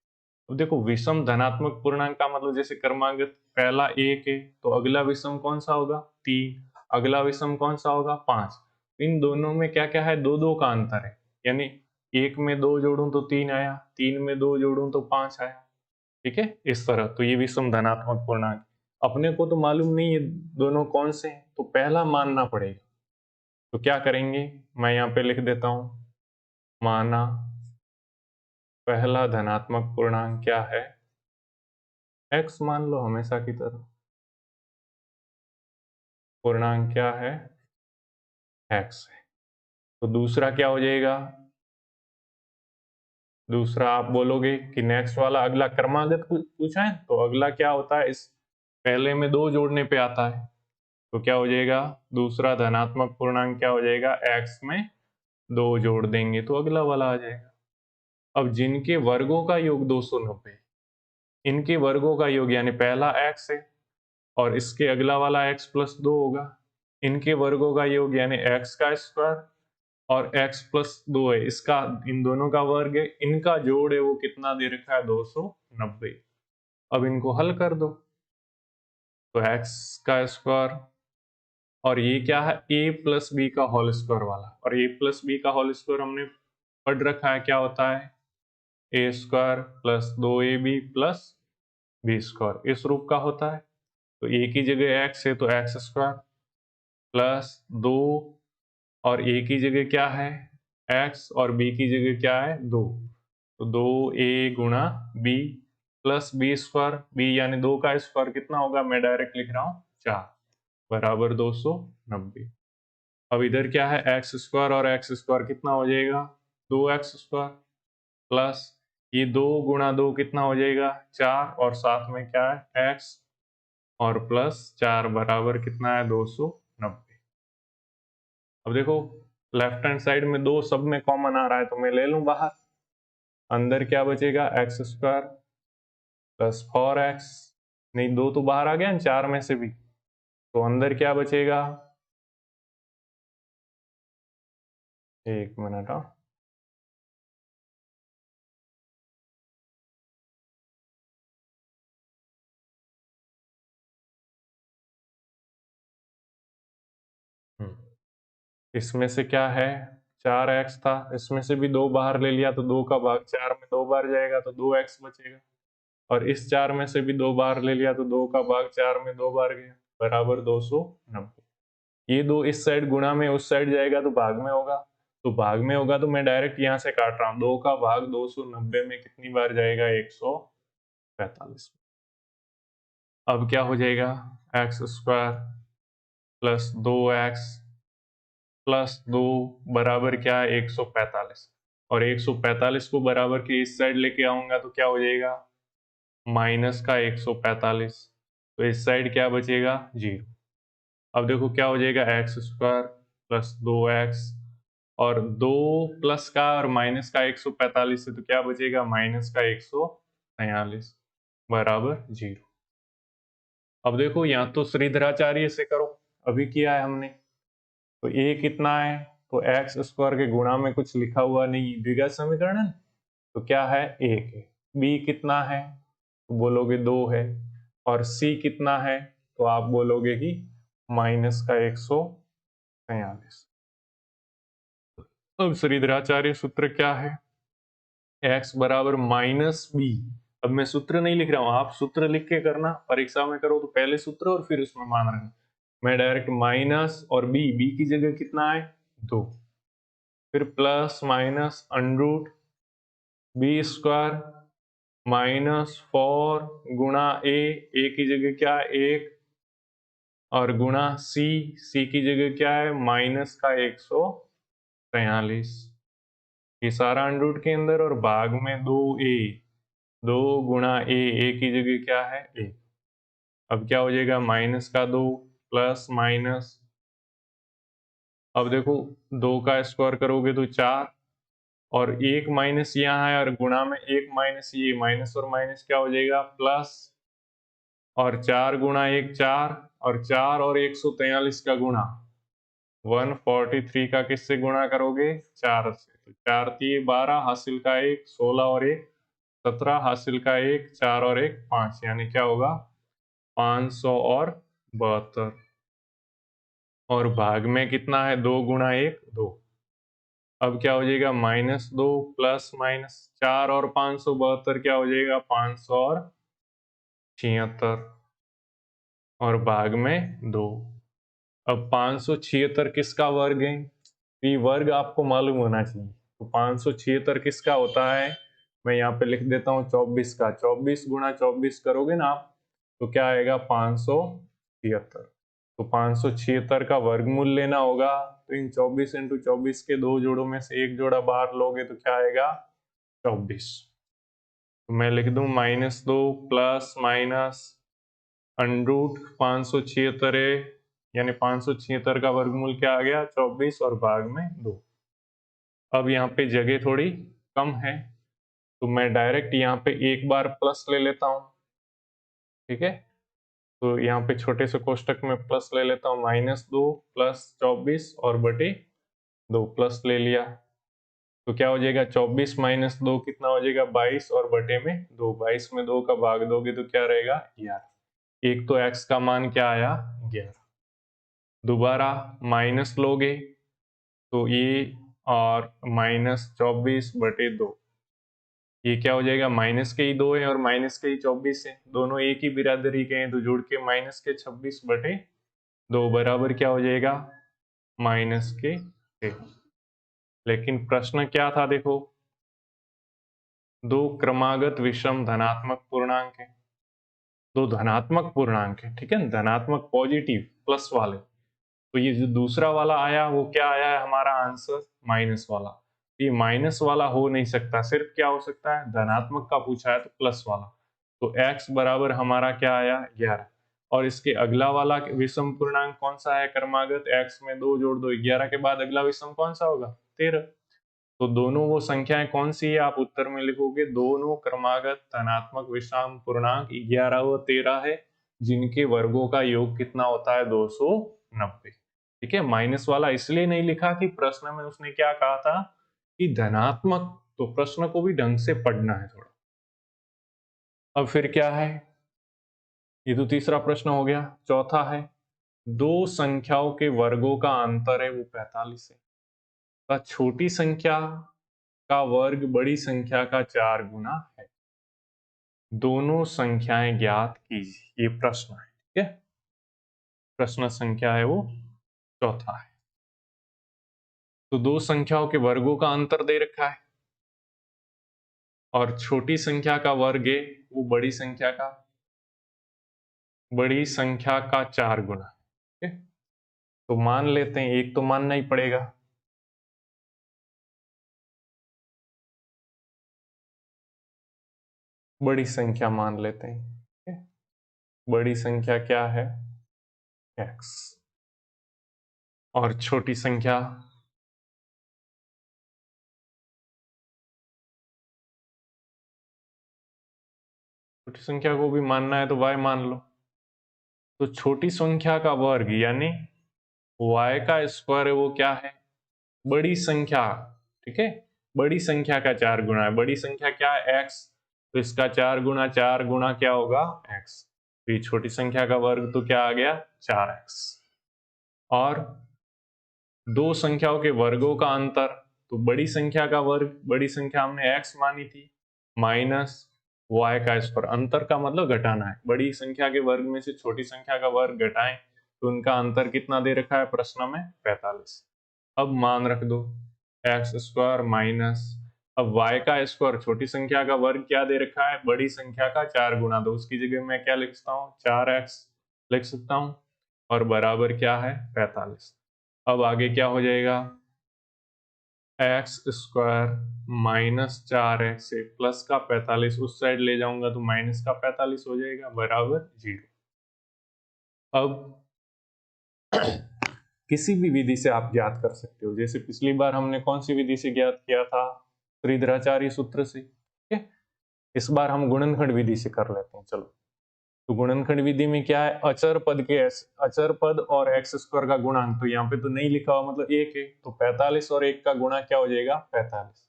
अब देखो विषम धनात्मक पूर्णांक का मतलब, जैसे क्रमागत पहला 1 है तो अगला विषम कौन सा होगा 3, अगला विषम कौन सा होगा 5, इन दोनों में क्या क्या है, 2 2 का अंतर है, यानी 1 में 2 जोड़ूं तो 3 आया, 3 में 2 जोड़ूं तो 5 आया, ठीक है, इस तरह। तो ये विषम धनात्मक पूर्णांक, अपने को तो मालूम नहीं है दोनों कौन से हैं, तो पहला मानना पड़ेगा, तो क्या करेंगे, मैं यहाँ पे लिख देता हूं, माना पहला धनात्मक पूर्णांक क्या है, x मान लो हमेशा की तरह, पूर्णांक क्या है x है। तो दूसरा क्या हो जाएगा, दूसरा आप बोलोगे कि नेक्स्ट वाला अगला क्रमागत पूछा है, तो अगला क्या होता है, इस पहले में 2 जोड़ने पे आता है, तो क्या हो जाएगा, दूसरा धनात्मक पूर्णांक क्या हो जाएगा, x में 2 जोड़ देंगे तो अगला वाला आ जाएगा। अब जिनके वर्गों का योग 290, इनके वर्गों का योग यानी पहला x है और इसके अगला वाला x प्लस 2 होगा। इनके वर्गों का योग यानी x का स्क्वायर और x प्लस 2 है, इसका इन दोनों का वर्ग है, इनका जोड़ है वो कितना दे रखा है 290। अब इनको हल कर दो तो x का स्क्वायर और ये क्या है a प्लस बी का होल स्क्वायर वाला, और a प्लस बी का होल स्क्वायर हमने पढ़ रखा है क्या होता है a square plus 2ab plus B square, इस रूप का होता है। तो a की जगह x है तो x स्क्वायर प्लस 2 और a की जगह क्या है x और b की जगह क्या है 2, तो 2a गुणा b plus B square, b यानी 2 का स्क्वायर कितना होगा, मैं डायरेक्ट लिख रहा हूँ 4 बराबर 290। अब इधर क्या है एक्स स्क्वायर और एक्स स्क्वायर कितना हो जाएगा 2x स्क्वायर प्लस ये 2 गुणा 2 कितना हो जाएगा 4 और साथ में क्या है x और प्लस 4 बराबर कितना है 290। अब देखो लेफ्ट हैंड साइड में 2 सब में कॉमन आ रहा है तो मैं ले लूं बाहर, अंदर क्या बचेगा एक्स स्क्वायर प्लस 4x, नहीं 2 तो बाहर आ गया ना 4 में से भी, तो अंदर क्या बचेगा, एक मिनट हाँ, इसमें से क्या है 4x था, इसमें से भी 2 बाहर ले लिया तो 2 का भाग 4 में 2 बार जाएगा तो 2x बचेगा, और इस 4 में से भी 2 बार ले लिया तो 2 का भाग 4 में 2 बार गया बराबर 290। ये 2 इस साइड गुणा में उस साइड जाएगा तो भाग में होगा, तो भाग में होगा तो मैं डायरेक्ट यहाँ से काट रहा हूँ, 2 का भाग 290 में कितनी बार जाएगा 145। अब क्या हो जाएगा x square plus 2x plus 2 बराबर क्या है 145, और 145 को बराबर के इस साइड लेके आऊंगा तो क्या हो जाएगा माइनस का 145, तो इस साइड क्या बचेगा 0। अब देखो क्या हो जाएगा एक्स स्क्वायर प्लस 2x और 2 प्लस का और माइनस का 145 से तो क्या बचेगा माइनस का 143 बराबर 0। अब देखो यहाँ तो श्रीधराचार्य से करो, अभी किया है हमने, तो a कितना है तो एक्स स्क्वायर के गुणा में कुछ लिखा हुआ नहीं, द्विघात समीकरण है तो क्या है 1 है, b कितना है तो बोलोगे 2 है, और c कितना है तो आप बोलोगे कि माइनस का 143। अब श्रीधराचार्य सूत्र क्या है x बराबर माइनस बी, अब मैं सूत्र नहीं लिख रहा हूं, आप सूत्र लिख के करना, परीक्षा में करो तो पहले सूत्र और फिर उसमें मान रखना, मैं डायरेक्ट माइनस और b की जगह कितना है 2, फिर plus minus under root b square minus 4 गुणा ए की जगह क्या है 1 और गुणा सी की जगह क्या है माइनस का 143, ये सारा अंडरूट के अंदर और भाग में 2a, 2 गुणा ए की जगह क्या है 1, अब क्या हो जाएगा माइनस का 2 प्लस माइनस, अब देखो 2 का स्क्वायर करोगे तो 4 और 1 माइनस यहाँ है और गुणा में 1 माइनस ये, माइनस और माइनस क्या हो जाएगा प्लस, और 4 गुणा 1 4 और 4 और 143 का गुणा 143 का किससे गुणा करोगे 4 से, तो 4 3 12 हासिल का 1 16 और 1 17 हासिल का 1 4 और 1 5, यानी क्या होगा 572, और भाग में कितना है 2 गुणा 1 2, अब क्या हो जाएगा माइनस 2 प्लस माइनस 4 और 572 क्या हो जाएगा 576, और भाग में 2। अब 576 किसका वर्ग है, ये वर्ग आपको मालूम होना चाहिए, तो 576 किसका होता है, मैं यहाँ पे लिख देता हूँ 24 का, 24 गुणा 24 करोगे ना आप तो क्या आएगा 576, तो 576 का वर्गमूल लेना होगा, तो इन 24 इंटू 24 के 2 जोड़ों में से एक जोड़ा बाहर लोगे तो क्या आएगा 24, तो मैं लिख दूं -2 प्लस माइनस अंडरूट 576 है, यानी 576 का वर्गमूल क्या आ गया 24 और भाग में 2। अब यहाँ पे जगह थोड़ी कम है तो मैं डायरेक्ट यहाँ पे एक बार प्लस ले लेता हूँ, ठीक है। तो यहाँ पे छोटे से कोष्टक में प्लस ले लेता हूँ, -2 प्लस 24 और बटे 2 प्लस ले लिया, तो क्या हो जाएगा 24 माइनस 2 कितना हो जाएगा 22 और बटे में 2, 22 में 2 का भाग दोगे तो क्या रहेगा 11। एक तो x का मान क्या आया 11, दोबारा माइनस लोगे तो ये और -24/2, ये क्या हो जाएगा माइनस के ही 2 है और माइनस के ही 24 है, दोनों एक ही बिरादरी के हैं तो जोड़ के माइनस के 26/2 बराबर क्या हो जाएगा माइनस के 6। लेकिन प्रश्न क्या था देखो, दो क्रमागत विषम धनात्मक पूर्णांक है, दो धनात्मक पूर्णांक है, ठीक है, धनात्मक पॉजिटिव प्लस वाले, तो ये जो दूसरा वाला आया वो क्या आया है हमारा आंसर माइनस वाला। ये माइनस वाला हो नहीं सकता, सिर्फ क्या हो सकता है धनात्मक का पूछा है तो प्लस वाला, तो x बराबर हमारा क्या आया 11। और इसके अगला वाला विषम पूर्णांक कौन सा है क्रमागत, x में 2 जोड़ दो 11 के बाद अगला विषम कौन सा होगा 13। तो दोनों वो संख्याएं कौन सी है आप उत्तर में लिखोगे, दोनों क्रमागत धनात्मक विषम पूर्णांक 11 व 13 है, जिनके वर्गों का योग कितना होता है 290। ठीक है, माइनस वाला इसलिए नहीं लिखा कि प्रश्न में उसने क्या कहा था कि धनात्मक, तो प्रश्न को भी ढंग से पढ़ना है थोड़ा। अब फिर क्या है, ये तो तीसरा प्रश्न हो गया। चौथा है, दो संख्याओं के वर्गों का अंतर है वो 45 है, का छोटी संख्या का वर्ग बड़ी संख्या का 4 गुना है, दोनों संख्याएं ज्ञात कीजिए, ये प्रश्न है। ठीक है, प्रश्न संख्या है वो चौथा है। तो दो संख्याओं के वर्गों का अंतर दे रखा है और छोटी संख्या का वर्ग है वो बड़ी संख्या का 4 गुना। ठीक है, तो मान लेते हैं, एक तो मानना ही पड़ेगा, बड़ी संख्या मान लेते हैं। ठीक है? बड़ी संख्या क्या है x, और छोटी संख्या को भी मानना है तो y मान लो। तो छोटी संख्या का वर्ग यानी y का स्क्वायर है वो क्या है बड़ी संख्या। ठीक है, बड़ी संख्या का 4 गुना है, बड़ी संख्या क्या है x, तो इसका 4 गुना क्या होगा x, तो ये छोटी संख्या का वर्ग तो क्या आ गया 4x। और दो संख्याओं के वर्गों का अंतर, तो बड़ी संख्या का वर्ग, बड़ी संख्या हमने x मानी थी, माइनस y का स्क्वायर, अंतर का मतलब घटाना है, बड़ी संख्या के वर्ग में से छोटी संख्या का वर्ग घटाएं तो उनका अंतर कितना दे रखा है प्रश्न में 45। अब मान रख दो एक्स स्क्वायर माइनस, अब y का स्क्वायर छोटी संख्या का वर्ग क्या दे रखा है बड़ी संख्या का 4 गुना, तो उसकी जगह मैं क्या लिख सकता हूँ 4x लिख सकता हूँ, और बराबर क्या है 45। अब आगे क्या हो जाएगा एक्स स्क्वायर माइनस 4x से प्लस का 45 उस साइड ले जाऊंगा तो माइनस का 45 हो जाएगा बराबर 0। अब किसी भी विधि से आप ज्ञात कर सकते हो, जैसे पिछली बार हमने कौन सी विधि से ज्ञात किया था त्रिद्राचारी सूत्र से। ठीक है, इस बार हम गुणनखंड विधि से कर लेते हैं। चलो, तो गुणनखंड विधि में क्या है अचर पद और एक्स स्क्वायर का गुणांक, तो यहाँ पे तो नहीं लिखा हुआ मतलब एक है, तो 45 और 1 का गुणा क्या हो जाएगा 45,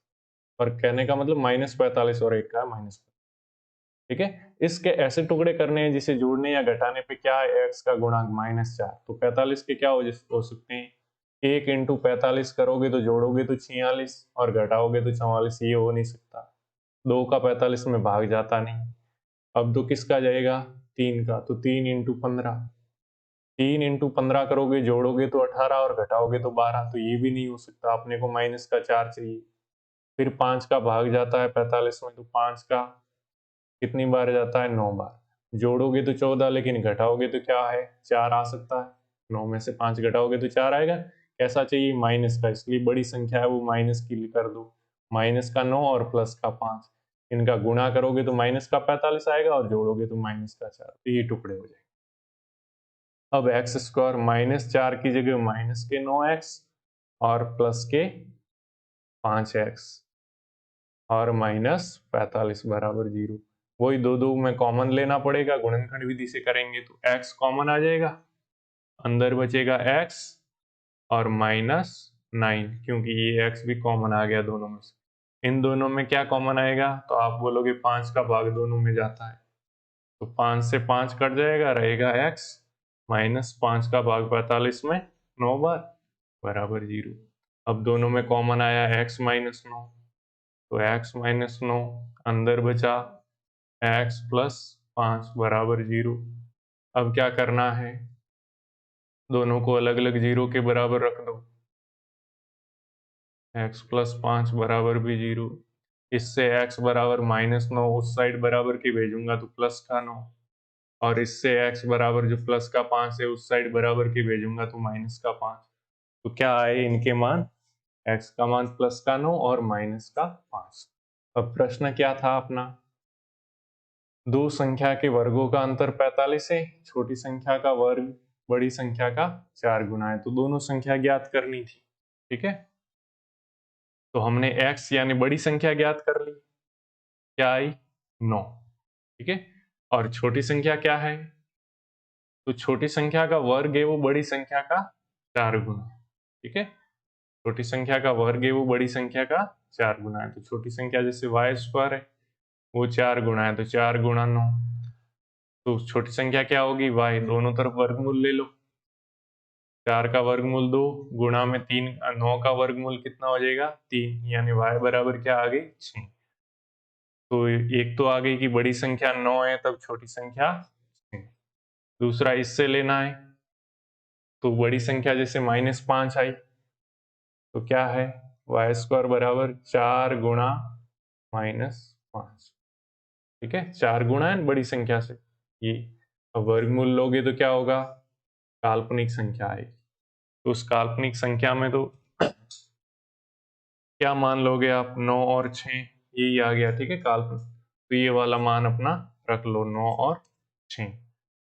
और कहने का मतलब -45 और 1 का -45। ठीक है, इसके ऐसे टुकड़े करने हैं जिसे जोड़ने या घटाने पे क्या है x का गुणांक -4, तो 45 के क्या हो सकते हैं 1 इंटू 45 करोगे तो जोड़ोगे तो 46 और घटाओगे तो 44, ये हो नहीं सकता, 2 का 45 में भाग जाता नहीं। अब तो किसका जाएगा 3 का, तो 3 इंटू 15, 3 इंटू 15 करोगे जोड़ोगे तो 18 और घटाओगे तो 12, तो ये भी नहीं हो सकता, अपने को माइनस का 4 चाहिए। फिर 5 का भाग जाता है 45 में, तो 5 का कितनी बार जाता है 9 बार, जोड़ोगे तो 14 लेकिन घटाओगे तो क्या है 4 आ सकता है, 9 में से 5 घटाओगे तो 4 आएगा। कैसा चाहिए माइनस का, इसलिए बड़ी संख्या है वो माइनस की कर दो, माइनस का 9 और प्लस का 5, इनका गुणा करोगे तो माइनस का 45 आएगा और जोड़ोगे तो माइनस का 4, तो ये टुकड़े हो जाएंगे। अब एक्स स्क्वायर -4 की जगह माइनस के 9x और प्लस के 5x और -45 बराबर 0। वही दो दो में कॉमन लेना पड़ेगा, गुणनखंड विधि से करेंगे तो x कॉमन आ जाएगा, अंदर बचेगा x और -9, क्योंकि ये x भी कॉमन आ गया दोनों में से। इन दोनों में क्या कॉमन आएगा, तो आप बोलोगे 5 का भाग दोनों में जाता है, तो 5 से 5 कट जाएगा, रहेगा x -5 का भाग 45 में 9 बार बराबर 0। अब दोनों में कॉमन आया x -9, तो x -9 अंदर बचा x + 5 बराबर 0। अब क्या करना है, दोनों को अलग अलग 0 के बराबर रख दो, x + 5 बराबर भी 0। इससे x बराबर -9 उस साइड बराबर की भेजूंगा तो प्लस का 9, और इससे x बराबर जो प्लस का 5 है उस साइड बराबर की भेजूंगा तो माइनस का 5। तो क्या आए इनके मान, x का मान प्लस का 9 और माइनस का 5। अब प्रश्न क्या था अपना, दो संख्या के वर्गों का अंतर 45 है, छोटी संख्या का वर्ग बड़ी संख्या का 4 गुना है, तो दोनों संख्या ज्ञात करनी थी। ठीक है, तो हमने x यानी बड़ी संख्या ज्ञात कर ली, क्या आई 9। ठीक है, और छोटी संख्या क्या है, तो छोटी संख्या का वर्ग है वो बड़ी संख्या का 4 गुना। ठीक है, छोटी संख्या का वर्ग है वो बड़ी संख्या का 4 गुना है, तो छोटी संख्या जैसे y² है वो 4 गुना है, तो 4 गुणा 9, तो छोटी संख्या क्या होगी y, दोनों तरफ वर्गमूल ले लो, 4 का वर्गमूल 2 गुणा में 3, 9 का वर्गमूल कितना हो जाएगा 3, यानी y बराबर क्या आ गई 6। तो एक तो आ गई कि बड़ी संख्या 9 है तब छोटी संख्या 6। दूसरा इससे लेना है, तो बड़ी संख्या जैसे -5 आई तो क्या है y² बराबर 4 गुणा -5। ठीक है, 4 गुणा है बड़ी संख्या से ये, अब वर्गमूल लोगे तो क्या होगा, काल्पनिक संख्या आएगी, तो उस काल्पनिक संख्या में तो क्या मान लोगे आप, 9 और 6, यही आ गया। ठीक है, काल्पनिक, तो ये वाला मान अपना रख लो 9 और 6।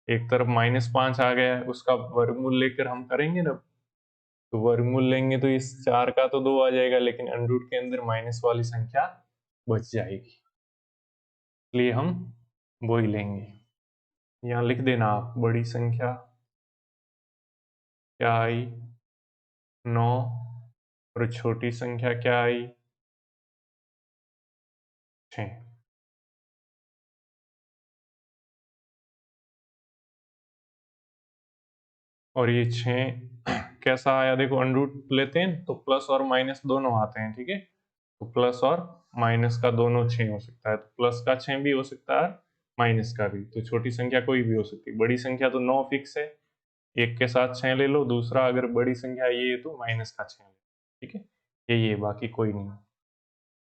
एक तरफ -5 आ गया है, उसका वर्गमूल लेकर हम करेंगे ना, तो वर्गमूल लेंगे तो इस 4 का तो 2 आ जाएगा, लेकिन अंडरूट के अंदर माइनस वाली संख्या बच जाएगी, इसलिए हम वो ही लेंगे। यहाँ लिख देना आप, बड़ी संख्या क्या आई 9 और छोटी संख्या क्या आई 6। और ये 6 कैसा आया देखो, अंडरूट लेते हैं तो प्लस और माइनस दोनों आते हैं। ठीक है, तो प्लस और माइनस का दोनों 6 हो सकता है, तो प्लस का 6 भी हो सकता है, माइनस का भी, तो छोटी संख्या कोई भी हो सकती है। बड़ी संख्या to 9 फिक्स है, एक के साथ 6 ले लो, दूसरा अगर बड़ी संख्या ये है तो माइनस का 6 ले लो। ठीक है, यही है, बाकी कोई नहीं।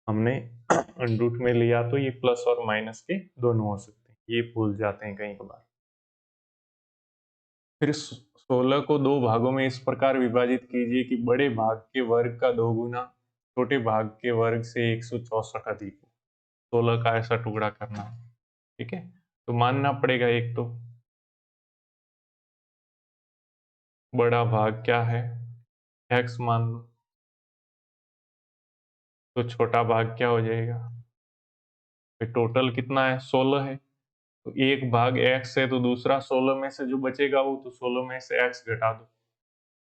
हमने अंडरूट में लिया तो ये प्लस और माइनस के दोनों हो सकते हैं, ये भूल जाते हैं कई बार। फिर 16 को दो भागों में इस प्रकार विभाजित कीजिए कि बड़े भाग के वर्ग का 2 गुना छोटे भाग के वर्ग से 164 अधिक हो। 16 का ऐसा टुकड़ा करना है। ठीक है, तो मानना पड़ेगा एक तो बड़ा भाग क्या है x मान लो, तो छोटा भाग क्या हो जाएगा, टोटल कितना है 16 है, तो एक भाग x है तो दूसरा 16 में से जो बचेगा वो, तो 16 में से x घटा दो।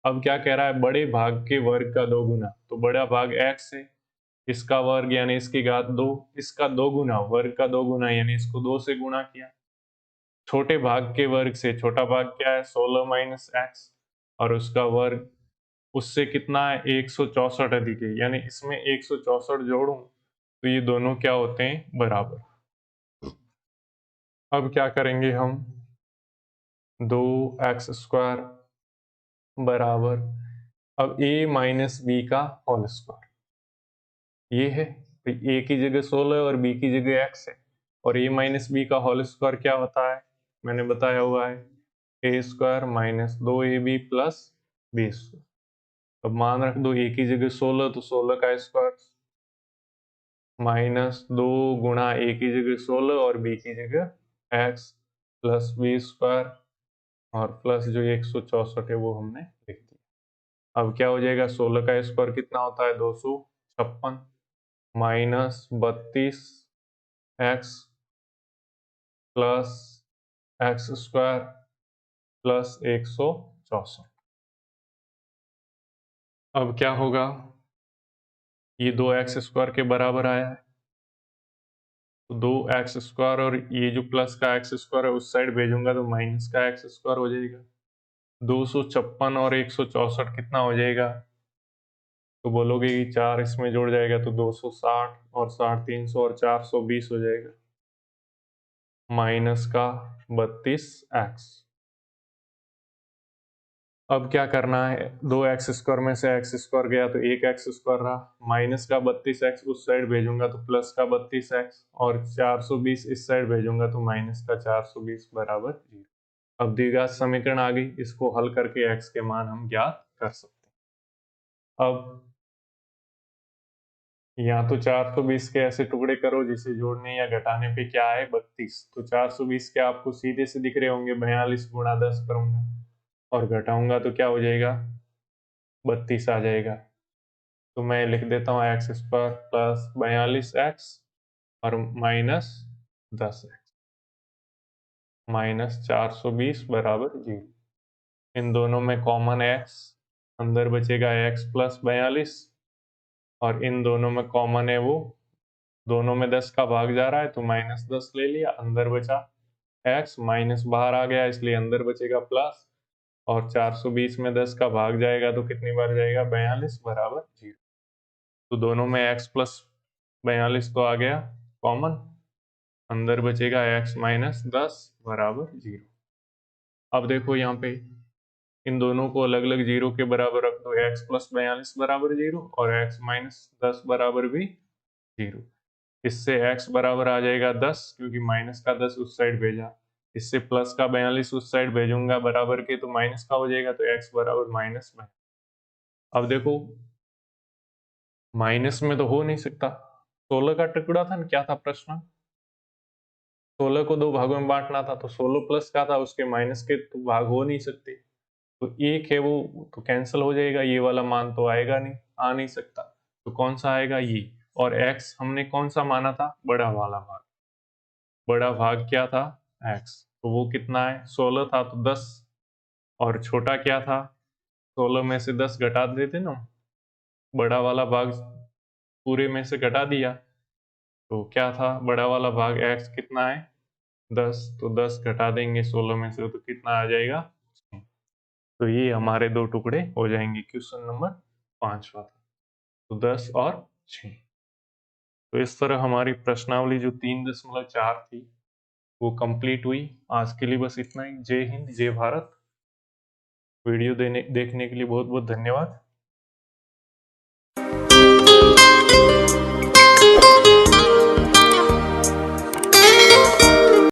अब क्या कह रहा है, बड़े भाग के वर्ग का 2 गुना, तो बड़ा भाग x है, इसका वर्ग यानी इसकी घात 2, इसका 2 गुना, वर्ग का 2 गुना यानी इसको 2 से गुणा किया। छोटे भाग के वर्ग से छोटा भाग क्या है 16 माइनस x, और उसका वर्ग उससे कितना है 164 अधिक है, यानी इसमें 164 जोड़ूं तो ये दोनों क्या होते हैं बराबर। अब क्या करेंगे हम, 2x² बराबर, अब a माइनस बी का होल स्क्वायर, ये है तो a की जगह 16 और b की जगह x है, और a माइनस बी का होल स्क्वायर क्या होता है, मैंने बताया हुआ है a² minus 2ab plus b square. अब मान रख दो a की जगह 16 तो 16 का स्क्वायर माइनस 2 गुणा a की जगह 16 और b की जगह x प्लस बी स्क्वायर, और प्लस जो 164 है वो हमने लिख दिया। अब क्या हो जाएगा, 16 का स्क्वायर कितना होता है 256 minus 32 x plus x square plus 164। अब क्या होगा, ये 2x² के बराबर आया है, तो 2x² और ये जो प्लस का x² है उस साइड भेजूंगा तो माइनस का x² हो जाएगा। 256 और 164 कितना हो जाएगा, तो बोलोगे कि 4 इसमें जुड़ जाएगा तो 260 और 60 300 और 420 हो जाएगा, माइनस का 32x। अब क्या करना है, 2x² में से x² गया तो 1x² रहा, माइनस का 32x उस साइड भेजूंगा तो प्लस का 32x और 420 इस साइड भेजूंगा तो माइनस का 420 बराबर 0। अब द्विघात समीकरण आ गई, इसको हल करके x के मान हम ज्ञात कर सकते हैं। अब या तो 420 के ऐसे टुकड़े करो जिसे जोड़ने या घटाने पे क्या है 32, तो 420 के आपको सीधे से दिख रहे होंगे, 42 गुणा 10 करूंगा और घटाऊंगा तो क्या हो जाएगा 32 आ जाएगा। तो मैं लिख देता हूँ x² प्लस 42x और माइनस 10x माइनस 420 बराबर 0। इन दोनों में कॉमन x, अंदर बचेगा x प्लस 42 और इन दोनों में कॉमन है वो, दोनों में 10 का भाग जा रहा है तो माइनस 10 ले लिया, अंदर बचा x, माइनस बाहर आ गया इसलिए अंदर बचेगा प्लस, और 420 में 10 का भाग जाएगा तो कितनी बार जाएगा 42 बराबर 0। तो दोनों में x प्लस 42 तो आ गया कॉमन, अंदर बचेगा x माइनस 10 बराबर 0। अब देखो यहाँ पे इन दोनों को अलग अलग 0 के बराबर रख दो, x प्लस 42 बराबर 0 और x माइनस 10 बराबर भी 0। इससे x बराबर आ जाएगा 10 क्योंकि माइनस का 10 उस साइड भेजा, इससे प्लस का 42 उस साइड भेजूंगा बराबर के तो माइनस का हो जाएगा, तो x बराबर माइनस में। अब देखो माइनस में तो हो नहीं सकता, 16 का टुकड़ा था ना, क्या था प्रश्न, 16 को दो भागों में बांटना था, तो 16 प्लस का था, उसके माइनस के तो भाग हो नहीं सकते, तो एक है वो तो कैंसिल हो जाएगा, ये वाला मान तो आएगा नहीं, आ नहीं सकता, तो कौन सा आएगा ये। और x हमने कौन सा माना था, बड़ा वाला भाग, बड़ा भाग क्या था x, तो वो कितना है 16 था तो 10, और छोटा क्या था 16 में से 10 घटा देते ना, बड़ा वाला भाग पूरे में से घटा दिया, तो क्या था बड़ा वाला भाग x कितना है 10, तो 10 घटा देंगे 16 में से तो कितना आ जाएगा 6। तो ये हमारे दो टुकड़े हो जाएंगे, क्वेश्चन नंबर 5 था, तो 10 और 6। तो इस तरह हमारी प्रश्नावली जो 3.4 थी वो कंप्लीट हुई। आज के लिए बस इतना ही। जय हिंद, जय भारत। वीडियो देखने के लिए बहुत बहुत धन्यवाद।